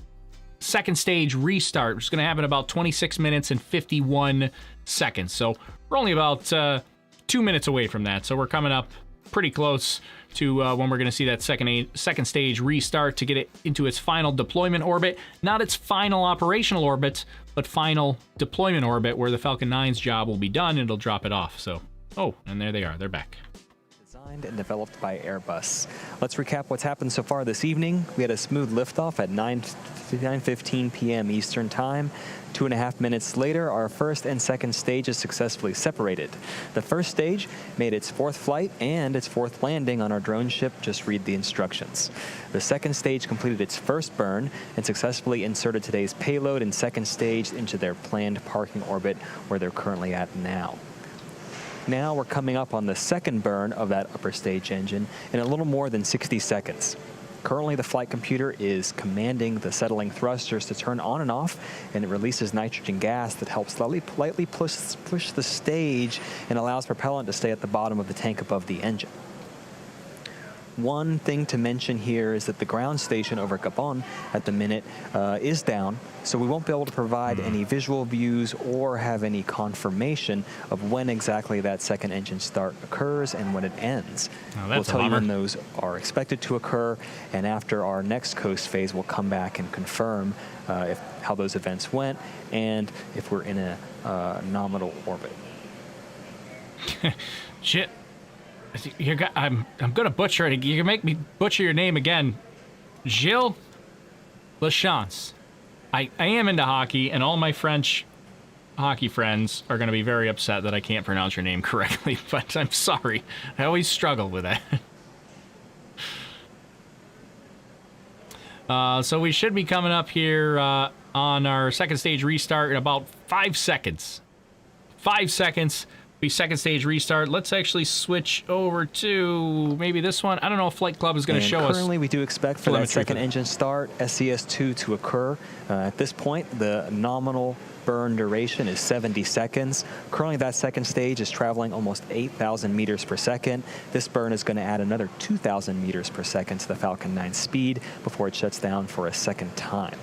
stage restart, which is going to happen about 26 minutes and 51 seconds. So we're only about 2 minutes away from that. So we're coming up pretty close to when we're going to see that second stage restart to get it into its final deployment orbit. Not its final operational orbit, but final deployment orbit, where the Falcon 9's job will be done and it'll drop it off. So, oh, and there they are. They're back. designed and developed by Airbus. Let's recap what's happened so far this evening. We had a smooth liftoff at 9:15 p.m. Eastern Time. 2.5 minutes later, our first and second stages successfully separated. The first stage made its fourth flight and its fourth landing on our drone ship. Just read the instructions. The second stage completed its first burn and successfully inserted today's payload and second stage into their planned parking orbit where they're currently at now. Now we're coming up on the second burn of that upper stage engine in a little more than 60 seconds. Currently, the flight computer is commanding the settling thrusters to turn on and off, and it releases nitrogen gas that helps lightly push the stage and allows propellant to stay at the bottom of the tank above the engine. One thing to mention here is that the ground station over Gabon at the minute is down, so we won't be able to provide any visual views or have any confirmation of when exactly that second engine start occurs and when it ends. Oh, we'll tell you when those are expected to occur, and after our next coast phase, we'll come back and confirm how those events went and if we're in a nominal orbit. Shit. I'm gonna butcher it. You can make me butcher your name again. Gilles Lachance. I am into hockey, and all my French hockey friends are gonna be very upset that I can't pronounce your name correctly, but I'm sorry. I always struggle with that. So we should be coming up here on our second stage restart in about 5 seconds. 5 seconds. Be second stage restart. Let's actually switch over to maybe this one. I don't know if Flight Club is going to show us. Currently, we do expect for that second engine start, SES-2 to occur. At this point, the nominal burn duration is 70 seconds. Currently, that second stage is traveling almost 8,000 meters per second. This burn is going to add another 2,000 meters per second to the Falcon 9 speed before it shuts down for a second time.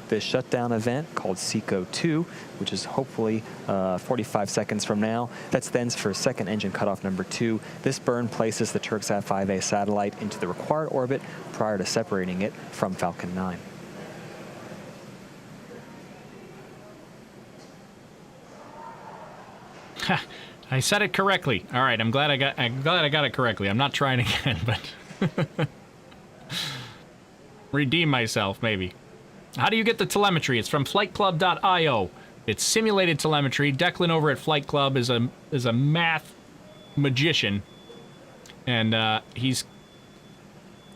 This shutdown event called SECO-2, which is hopefully 45 seconds from now. That stands for second engine cutoff number 2. This burn places the Türksat 5A satellite into the required orbit prior to separating it from Falcon 9. I said it correctly. All right, I'm glad I got it correctly. I'm not trying again, but redeem myself maybe. How do you get the telemetry? It's from flightclub.io. It's simulated telemetry. Declan over at Flight Club is a math magician, and he's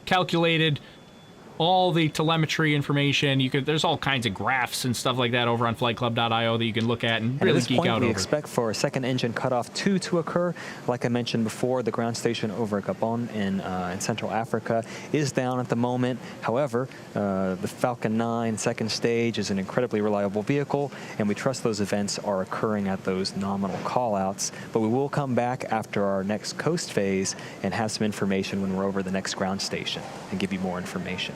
calculated all the telemetry information. There's all kinds of graphs and stuff like that over on flightclub.io that you can look at and really geek out over. At this point, we expect for a second engine cutoff 2 to occur. Like I mentioned before, the ground station over Gabon in Central Africa is down at the moment. However, the Falcon 9 second stage is an incredibly reliable vehicle, and we trust those events are occurring at those nominal callouts. But we will come back after our next coast phase and have some information when we're over the next ground station and give you more information.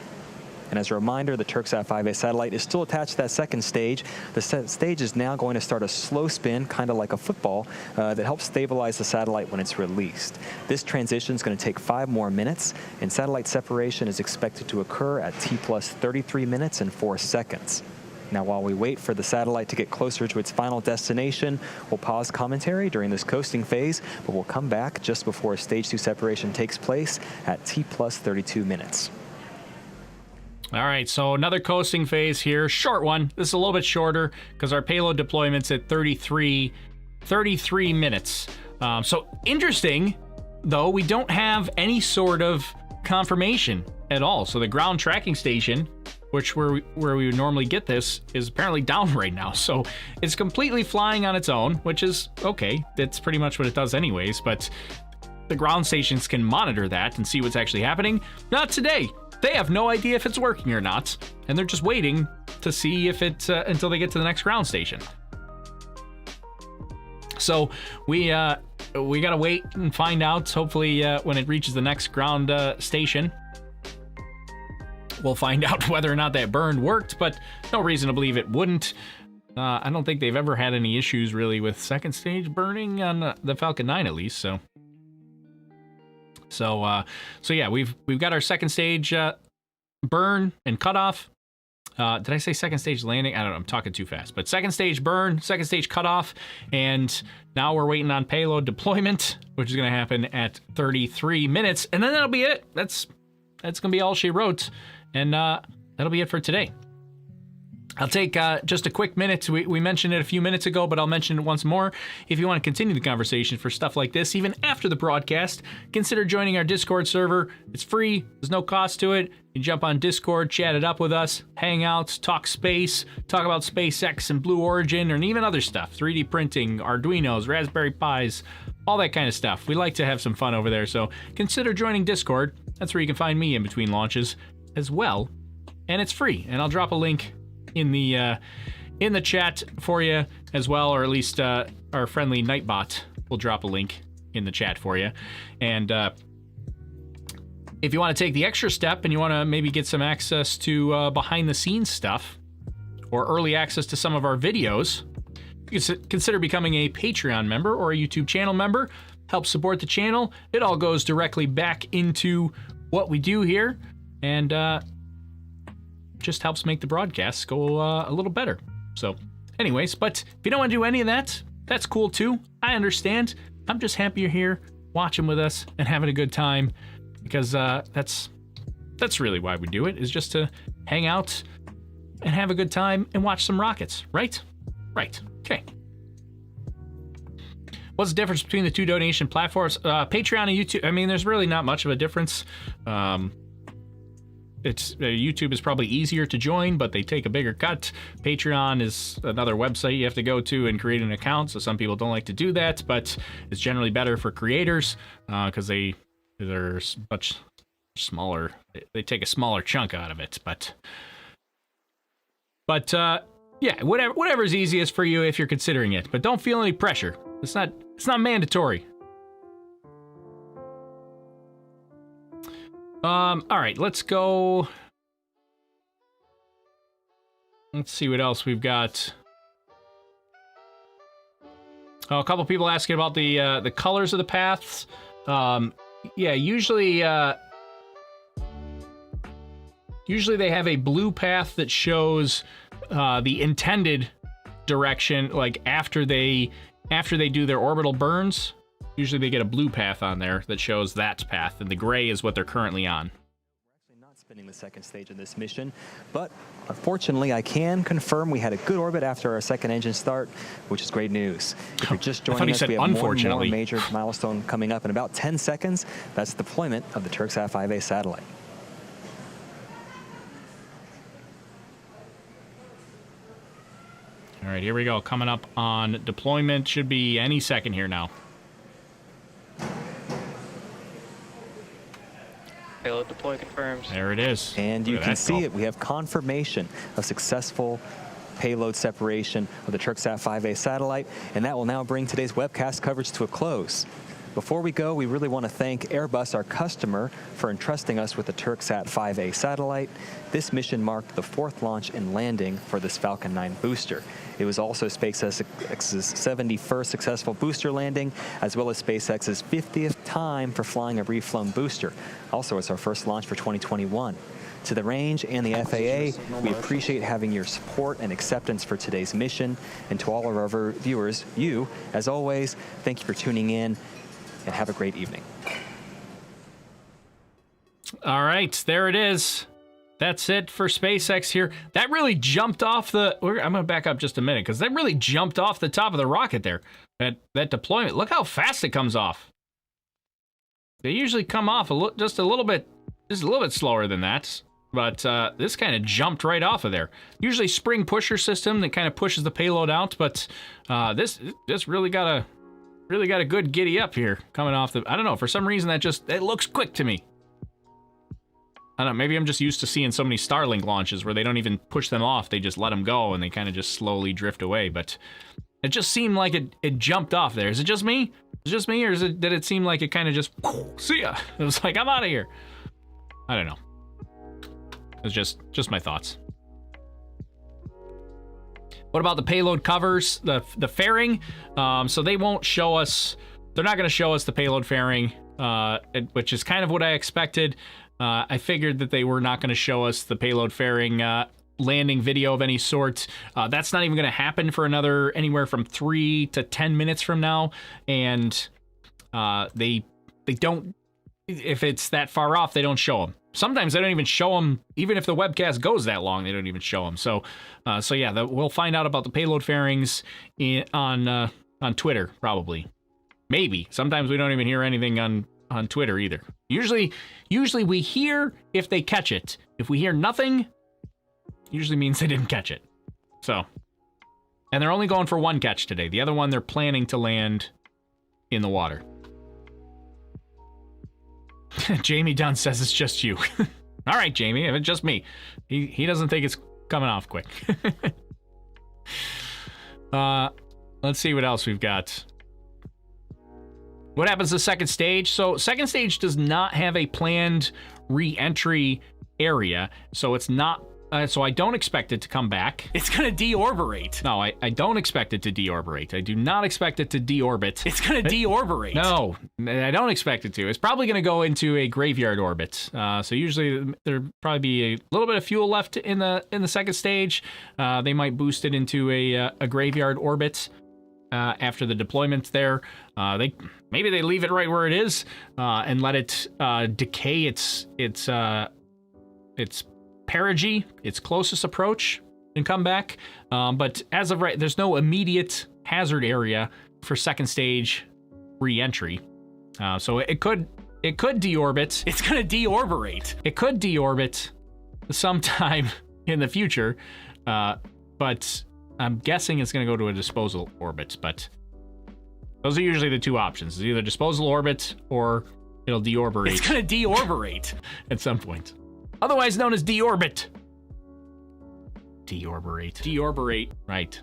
And as a reminder, the Türksat 5A satellite is still attached to that second stage. The stage is now going to start a slow spin, kind of like a football, that helps stabilize the satellite when it's released. This transition is going to take 5 more minutes, and satellite separation is expected to occur at T plus 33 minutes and 4 seconds. Now, while we wait for the satellite to get closer to its final destination, we'll pause commentary during this coasting phase, but we'll come back just before stage 2 separation takes place at T plus 32 minutes. All right, so another coasting phase here. Short one. This is a little bit shorter because our payload deployment's at 33 minutes. So interesting, though, we don't have any sort of confirmation at all. So the ground tracking station, where we would normally get this, is apparently down right now. So it's completely flying on its own, which is okay. That's pretty much what it does anyways, but the ground stations can monitor that and see what's actually happening. Not today. They have no idea if it's working or not, and they're just waiting to see if it until they get to the next ground station. So we gotta wait and find out. Hopefully, when it reaches the next ground station, we'll find out whether or not that burn worked. But no reason to believe it wouldn't. I don't think they've ever had any issues really with second stage burning on the Falcon 9, at least. So yeah, we've got our second stage burn and cutoff, Did I say second stage landing? I don't know. I'm talking too fast. But second stage burn, second stage cutoff, and now we're waiting on payload deployment, which is going to happen at 33 minutes, and then that'll be it. That's going to be all she wrote, and that'll be it for today. I'll take just a quick minute. We mentioned it a few minutes ago, but I'll mention it once more. If you want to continue the conversation for stuff like this, even after the broadcast, consider joining our Discord server. It's free. There's no cost to it. You jump on Discord, chat it up with us, hang out, talk space, talk about SpaceX and Blue Origin, and even other stuff. 3D printing, Arduinos, Raspberry Pis, all that kind of stuff. We like to have some fun over there, so consider joining Discord. That's where you can find me in between launches as well. And it's free, and I'll drop a link in the chat for you as well, or at least our friendly Nightbot will drop a link in the chat for you. And if you want to take the extra step and you want to maybe get some access to behind the scenes stuff or early access to some of our videos, you can consider becoming a Patreon member or a YouTube channel member. Help support the channel. It all goes directly back into what we do here, and just helps make the broadcasts go a little better. So anyways, but if you don't want to do any of that, that's cool too. I understand. I'm just happy you're here watching with us and having a good time, because that's really why we do it, is just to hang out and have a good time and watch some rockets, right? Right. Okay. What's the difference between the two donation platforms? Patreon and YouTube, I mean, there's really not much of a difference. YouTube is probably easier to join, but they take a bigger cut. Patreon is another website you have to go to and create an account, so some people don't like to do that, but it's generally better for creators because they're much smaller. They take a smaller chunk out of it, but yeah, whatever's easiest for you if you're considering it, but don't feel any pressure. It's not mandatory. All right, let's go. Let's see what else we've got. Oh, a couple people asking about the colors of the paths. Yeah, usually they have a blue path that shows the intended direction, like after they do their orbital burns. Usually they get a blue path on there that shows that path, and the gray is what they're currently on. We're actually not spinning the second stage of this mission, but unfortunately I can confirm we had a good orbit after our second engine start, which is great news. If you're just joining us, we have more and more major milestone coming up in about 10 seconds. That's the deployment of the Türksat 5A satellite. All right, here we go. Coming up on deployment. Should be any second here now. Payload deploy confirms. There it is. And you can see it. We have confirmation of successful payload separation of the Türksat 5A satellite, and that will now bring today's webcast coverage to a close. Before we go, we really want to thank Airbus, our customer, for entrusting us with the Türksat 5A satellite. This mission marked the 4th launch and landing for this Falcon 9 booster. It was also SpaceX's 71st successful booster landing, as well as SpaceX's 50th time for flying a reflown booster. Also, it's our first launch for 2021. To the range and the FAA, we appreciate having your support and acceptance for today's mission. And to all of our viewers, you, as always, thank you for tuning in, and have a great evening. All right, there it is. That's it for SpaceX here. That really jumped off the... I'm going to back up just a minute, because that really jumped off the top of the rocket there. That deployment. Look how fast it comes off. They usually come off just a little bit slower than that. But this kind of jumped right off of there. Usually spring pusher system that kind of pushes the payload out, but this really got a good giddy up here coming off the... I don't know, for some reason it looks quick to me. I don't know, maybe I'm just used to seeing so many Starlink launches where they don't even push them off, they just let them go and they kind of just slowly drift away, but it just seemed like it jumped off there. Is it just me? Is it just me, or did it seem like it kind of just, see ya? It was like, I'm out of here. I don't know. It's just my thoughts. What about the payload covers, the fairing? So they won't show us, they're not going to show us the payload fairing, which is kind of what I expected. I figured that they were not going to show us the payload fairing landing video of any sort. That's not even going to happen for anywhere from 3 to 10 minutes from now. And they don't, if it's that far off, they don't show them. Sometimes they don't even show them, even if the webcast goes that long, they don't even show them. So yeah, we'll find out about the payload fairings on Twitter, probably. Maybe. Sometimes we don't even hear anything on Twitter either. Usually we hear if they catch it. If we hear nothing, usually means they didn't catch it. So, and they're only going for one catch today. The other one they're planning to land in the water. Jamie Dunn says it's just you. All right, Jamie, if it's just me. He doesn't think it's coming off quick. Let's see what else we've got. What happens to second stage? So second stage does not have a planned re-entry area, so it's not. So I don't expect it to come back. It's gonna deorbit. No, I don't expect it to deorbit. I do not expect it to deorbit. It's gonna deorbit. No, I don't expect it to. It's probably gonna go into a graveyard orbit. So usually there'll probably be a little bit of fuel left in the second stage. They might boost it into a graveyard orbit after the deployment there. Maybe they leave it right where it is and let it decay its perigee, its closest approach, and come back. But as of right, there's no immediate hazard area for second stage re-entry. So it could deorbit. It's gonna deorbit. It could deorbit sometime in the future, but I'm guessing it's gonna go to a disposal orbit. But those are usually the two options: it's either disposal orbit or it'll deorbit. It's gonna deorbit at some point. Otherwise known as deorbit. Deorbit. Deorbit. Right.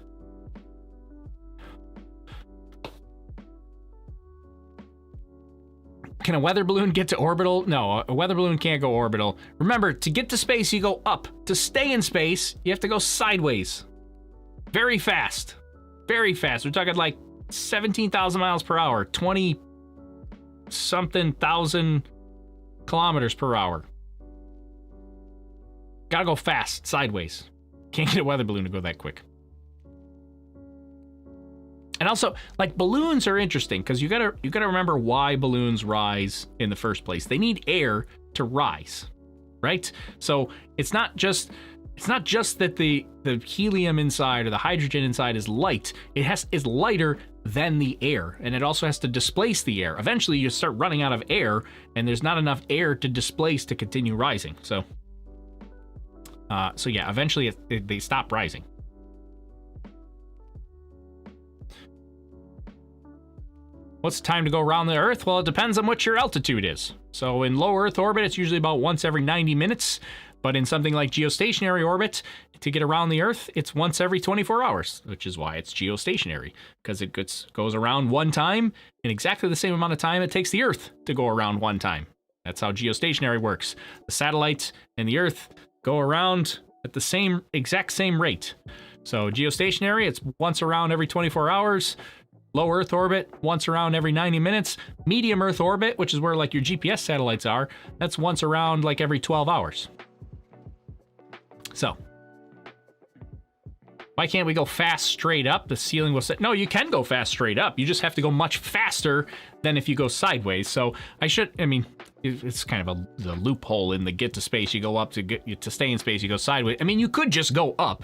Can a weather balloon get to orbital? No, a weather balloon can't go orbital. Remember, to get to space, you go up. To stay in space, you have to go sideways. Very fast. Very fast. We're talking like 17,000 miles per hour. 20-something thousand kilometers per hour. Gotta go fast, sideways. Can't get a weather balloon to go that quick. And also, like, balloons are interesting because you gotta remember why balloons rise in the first place. They need air to rise, right? So it's not just that the helium inside or the hydrogen inside is light. Is lighter than the air, and it also has to displace the air. Eventually, you start running out of air, and there's not enough air to displace to continue rising. So yeah, eventually they stop rising. What's the time to go around the Earth? Well, it depends on what your altitude is. So in low Earth orbit, it's usually about once every 90 minutes. But in something like geostationary orbit, to get around the Earth, it's once every 24 hours, which is why it's geostationary, because it goes around one time in exactly the same amount of time it takes the Earth to go around one time. That's how geostationary works. The satellite and the Earth go around at the exact same rate. So geostationary, it's once around every 24 hours. Low Earth orbit, once around every 90 minutes. Medium Earth orbit, which is where like your GPS satellites are, that's once around like every 12 hours. So, why can't we go fast straight up? The ceiling will say, no, you can go fast straight up. You just have to go much faster than if you go sideways. So it's kind of the loophole in the get to space. You go up to stay in space, you go sideways. I mean, you could just go up.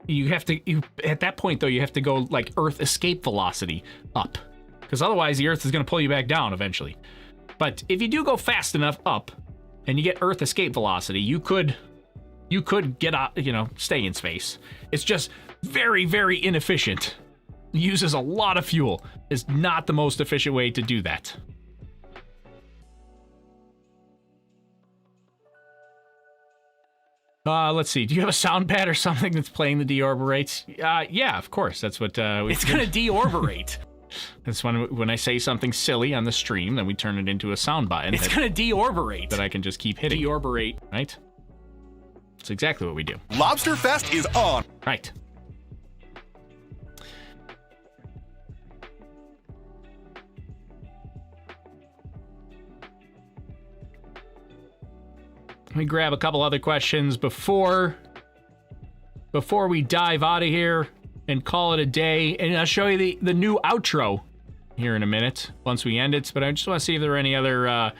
At that point though, you have to go like Earth escape velocity up, because otherwise the Earth is going to pull you back down eventually. But if you do go fast enough up and you get Earth escape velocity, you could get out, stay in space. It's just very, very inefficient. It uses a lot of fuel. It's not the most efficient way to do that. Let's see. Do you have a sound pad or something that's playing the deorbit? Yeah, of course. That's what it's gonna deorbit. That's when I say something silly on the stream, then we turn it into a sound button. It's gonna deorbit. That I can just keep hitting. Deorbit, right? That's exactly what we do. Lobster Fest is on. Right. Let me grab a couple other questions before before we dive out of here and call it a day. And I'll show you the new outro here in a minute once we end it. But I just want to see if there are any other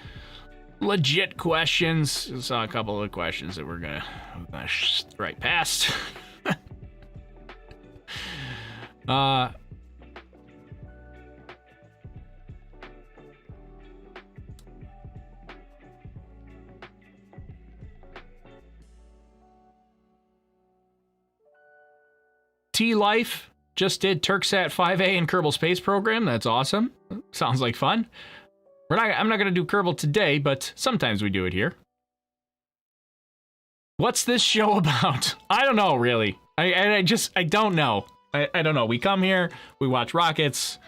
legit questions. I saw a couple of questions that we're gonna right past. T-Life just did Türksat 5A and Kerbal Space Program. That's awesome. Sounds like fun. I'm not going to do Kerbal today, but sometimes we do it here. What's this show about? I don't know, really. I don't know. I don't know. We come here, we watch rockets,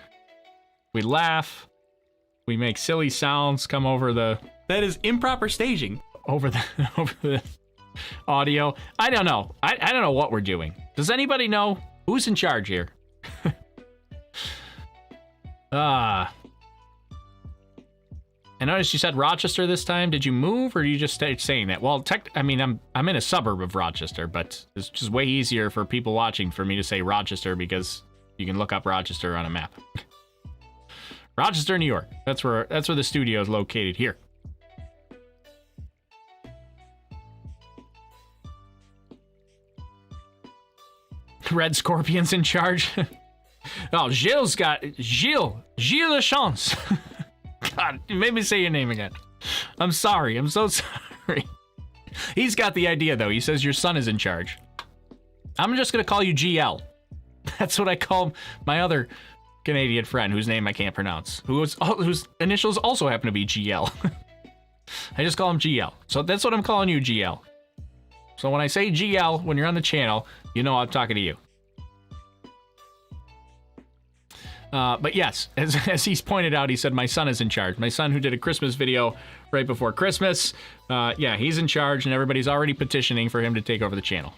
we laugh, we make silly sounds come over the... That is improper staging over the audio. I don't know. I don't know what we're doing. Does anybody know who's in charge here? I noticed you said Rochester this time. Did you move, or are you just saying that? Well, I mean, I'm in a suburb of Rochester, but it's just way easier for people watching for me to say Rochester because you can look up Rochester on a map. Rochester, New York. That's where the studio is located here. Red Scorpion's in charge. Oh, Gilles Lachance. God, you made me say your name again. I'm sorry. I'm so sorry. He's got the idea, though. He says your son is in charge. I'm just going to call you GL. That's what I call my other Canadian friend, whose name I can't pronounce, whose initials also happen to be GL. I just call him GL. So that's what I'm calling you, GL. So when I say GL, when you're on the channel, you know I'm talking to you. But yes, as he's pointed out, he said my son is in charge. My son, who did a Christmas video right before Christmas. Yeah, he's in charge, and everybody's already petitioning for him to take over the channel.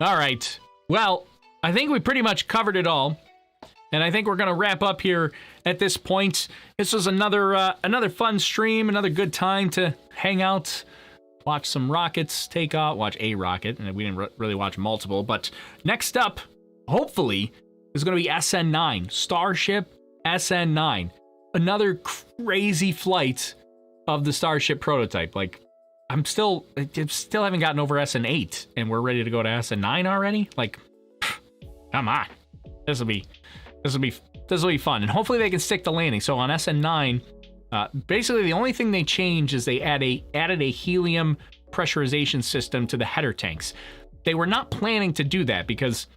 All right. Well, I think we pretty much covered it all. And I think we're going to wrap up here at this point. This was another fun stream, another good time to hang out, watch some rockets take off, watch a rocket, and we didn't really watch multiple. But next up, hopefully, is going to be SN9, Starship SN9. Another crazy flight of the Starship prototype. Like, I still haven't gotten over SN8, and we're ready to go to SN9 already? Like, come on. This will be fun, and hopefully they can stick the landing. So on SN9, basically the only thing they changed is they added a helium pressurization system to the header tanks. They were not planning to do that because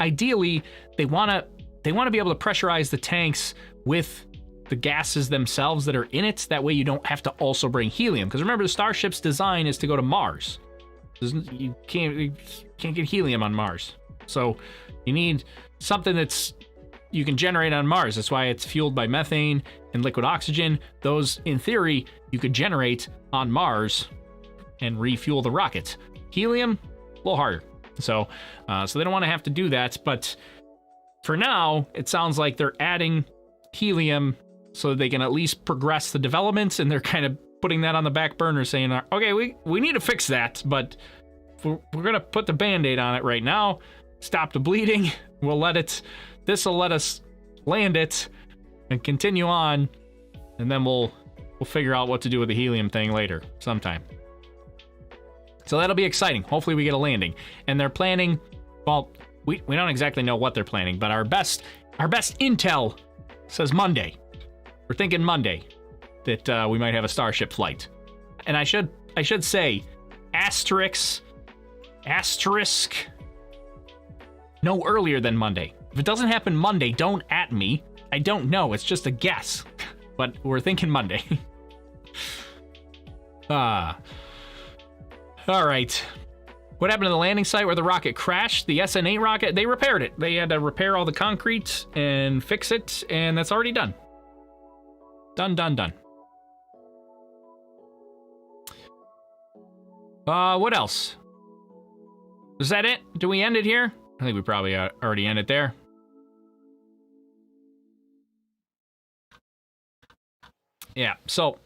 ideally they want to be able to pressurize the tanks with the gases themselves that are in it. That way you don't have to also bring helium. Because remember, the Starship's design is to go to Mars. You can't get helium on Mars. So you need something that's you can generate on Mars. That's why it's fueled by methane and liquid oxygen. Those, in theory, you could generate on Mars and refuel the rocket. Helium, a little harder. So they don't want to have to do that. But for now, it sounds like they're adding helium so that they can at least progress the developments, and they're kind of putting that on the back burner, saying, okay, we need to fix that, but we're going to put the Band-Aid on it right now, stop the bleeding, this will let us land it and continue on, and then we'll figure out what to do with the helium thing later, sometime. So that'll be exciting. Hopefully we get a landing. And they're planning, well, we don't exactly know what they're planning, but our best intel says Monday. We're thinking Monday that we might have a Starship flight. And I should say, asterisk, no earlier than Monday. If it doesn't happen Monday, don't at me. I don't know. It's just a guess. But we're thinking Monday. All right. What happened to the landing site where the rocket crashed? The SN8 rocket, they repaired it. They had to repair all the concrete and fix it, and that's already done. Done. What else? Is that it? Do we end it here? I think we probably already ended there. Yeah, so,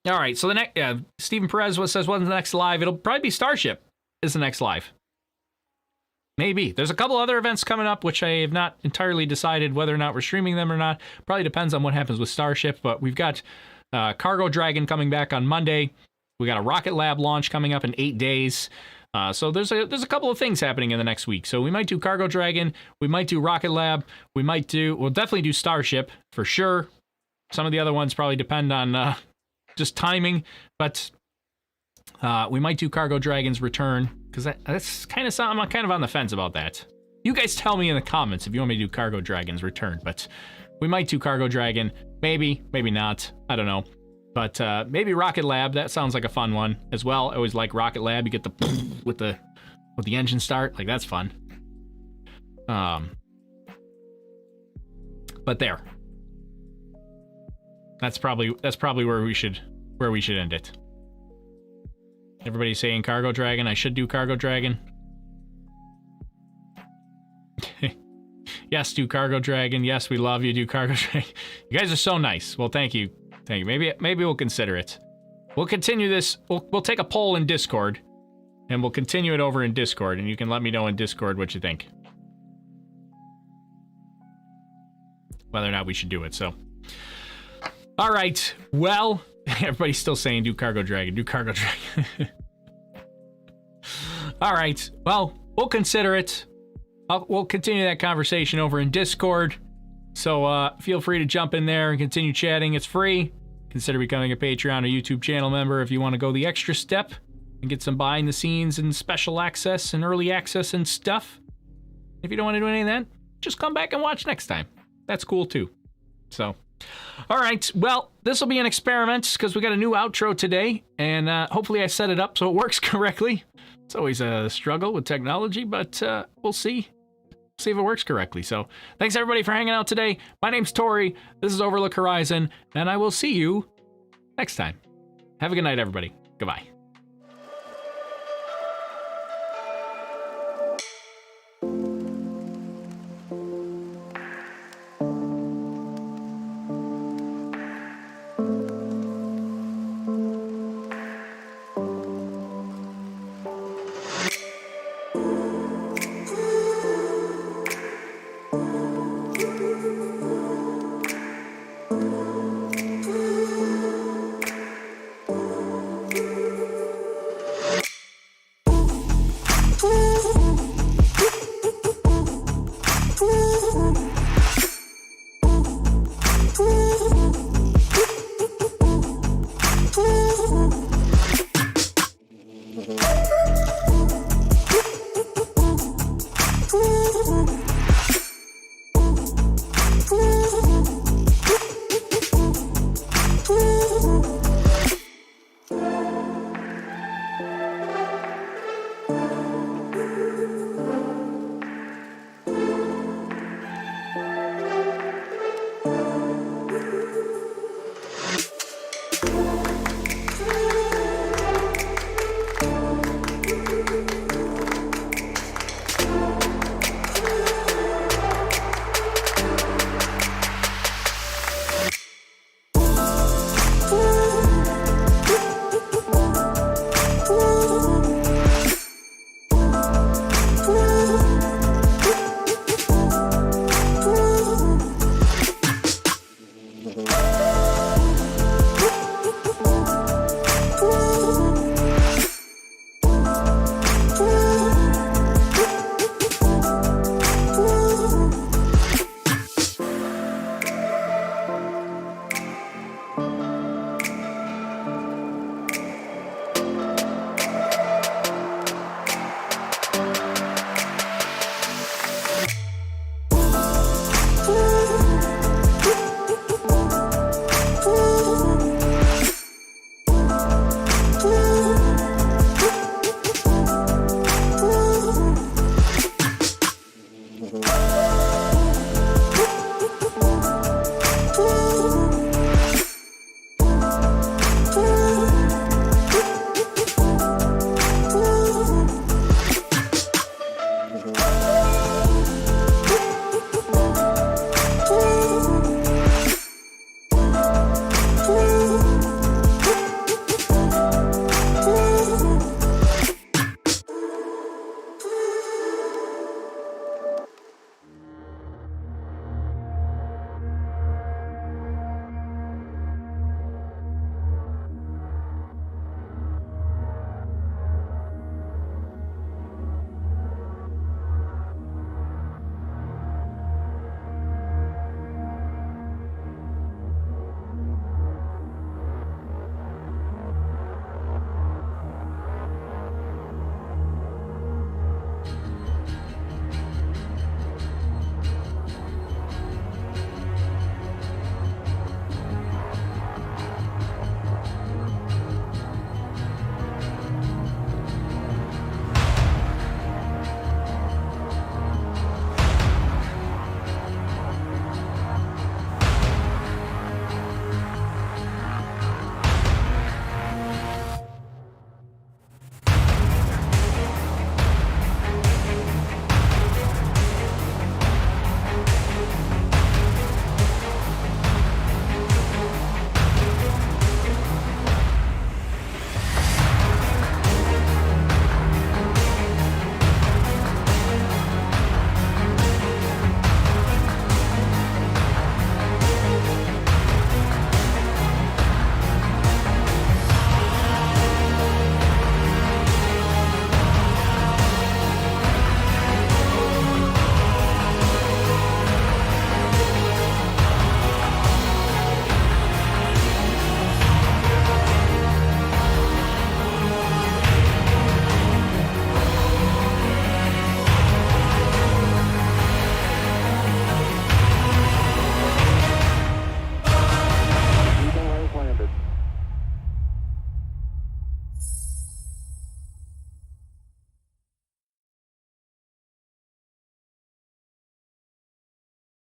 all right, so the next, Stephen Perez says, when's the next live? It'll probably be Starship is the next live. Maybe. There's a couple other events coming up, which I have not entirely decided whether or not we're streaming them or not. Probably depends on what happens with Starship, but we've got Cargo Dragon coming back on Monday. We got a Rocket Lab launch coming up in 8 days. So there's a couple of things happening in the next week. So we might do Cargo Dragon, we might do Rocket Lab, we'll definitely do Starship for sure. Some of the other ones probably depend on just timing, but we might do Cargo Dragon's return, because that's kind of something I'm kind of on the fence about that. You guys tell me in the comments if you want me to do Cargo Dragon's return, but we might do Cargo Dragon, maybe not, I don't know. But maybe Rocket Lab, that sounds like a fun one as well. I always like Rocket Lab. You get the with the engine start, like that's fun. But there. That's probably where we should end it. Everybody's saying Cargo Dragon. I should do Cargo Dragon. Yes, do Cargo Dragon. Yes, we love you. Do Cargo Dragon. You guys are so nice. Well, thank you. Thank you. Maybe we'll consider it. We'll continue this. We'll take a poll in Discord, and we'll continue it over in Discord, and you can let me know in Discord what you think. Whether or not we should do it, so. All right. Well, everybody's still saying do Cargo Dragon. Do Cargo Dragon. All right. Well, we'll consider it. We'll continue that conversation over in Discord. So feel free to jump in there and continue chatting. It's free. Consider becoming a Patreon or YouTube channel member if you want to go the extra step and get some behind the scenes and special access and early access and stuff. If you don't want to do any of that, just come back and watch next time. That's cool too. So, all right. Well, this will be an experiment because we got a new outro today, and hopefully I set it up so it works correctly. It's always a struggle with technology, but we'll see. See if it works correctly. So thanks everybody for hanging out today. My name's Tori. This is Overlook Horizon, and I will see you next time. Have a good night, everybody. Goodbye.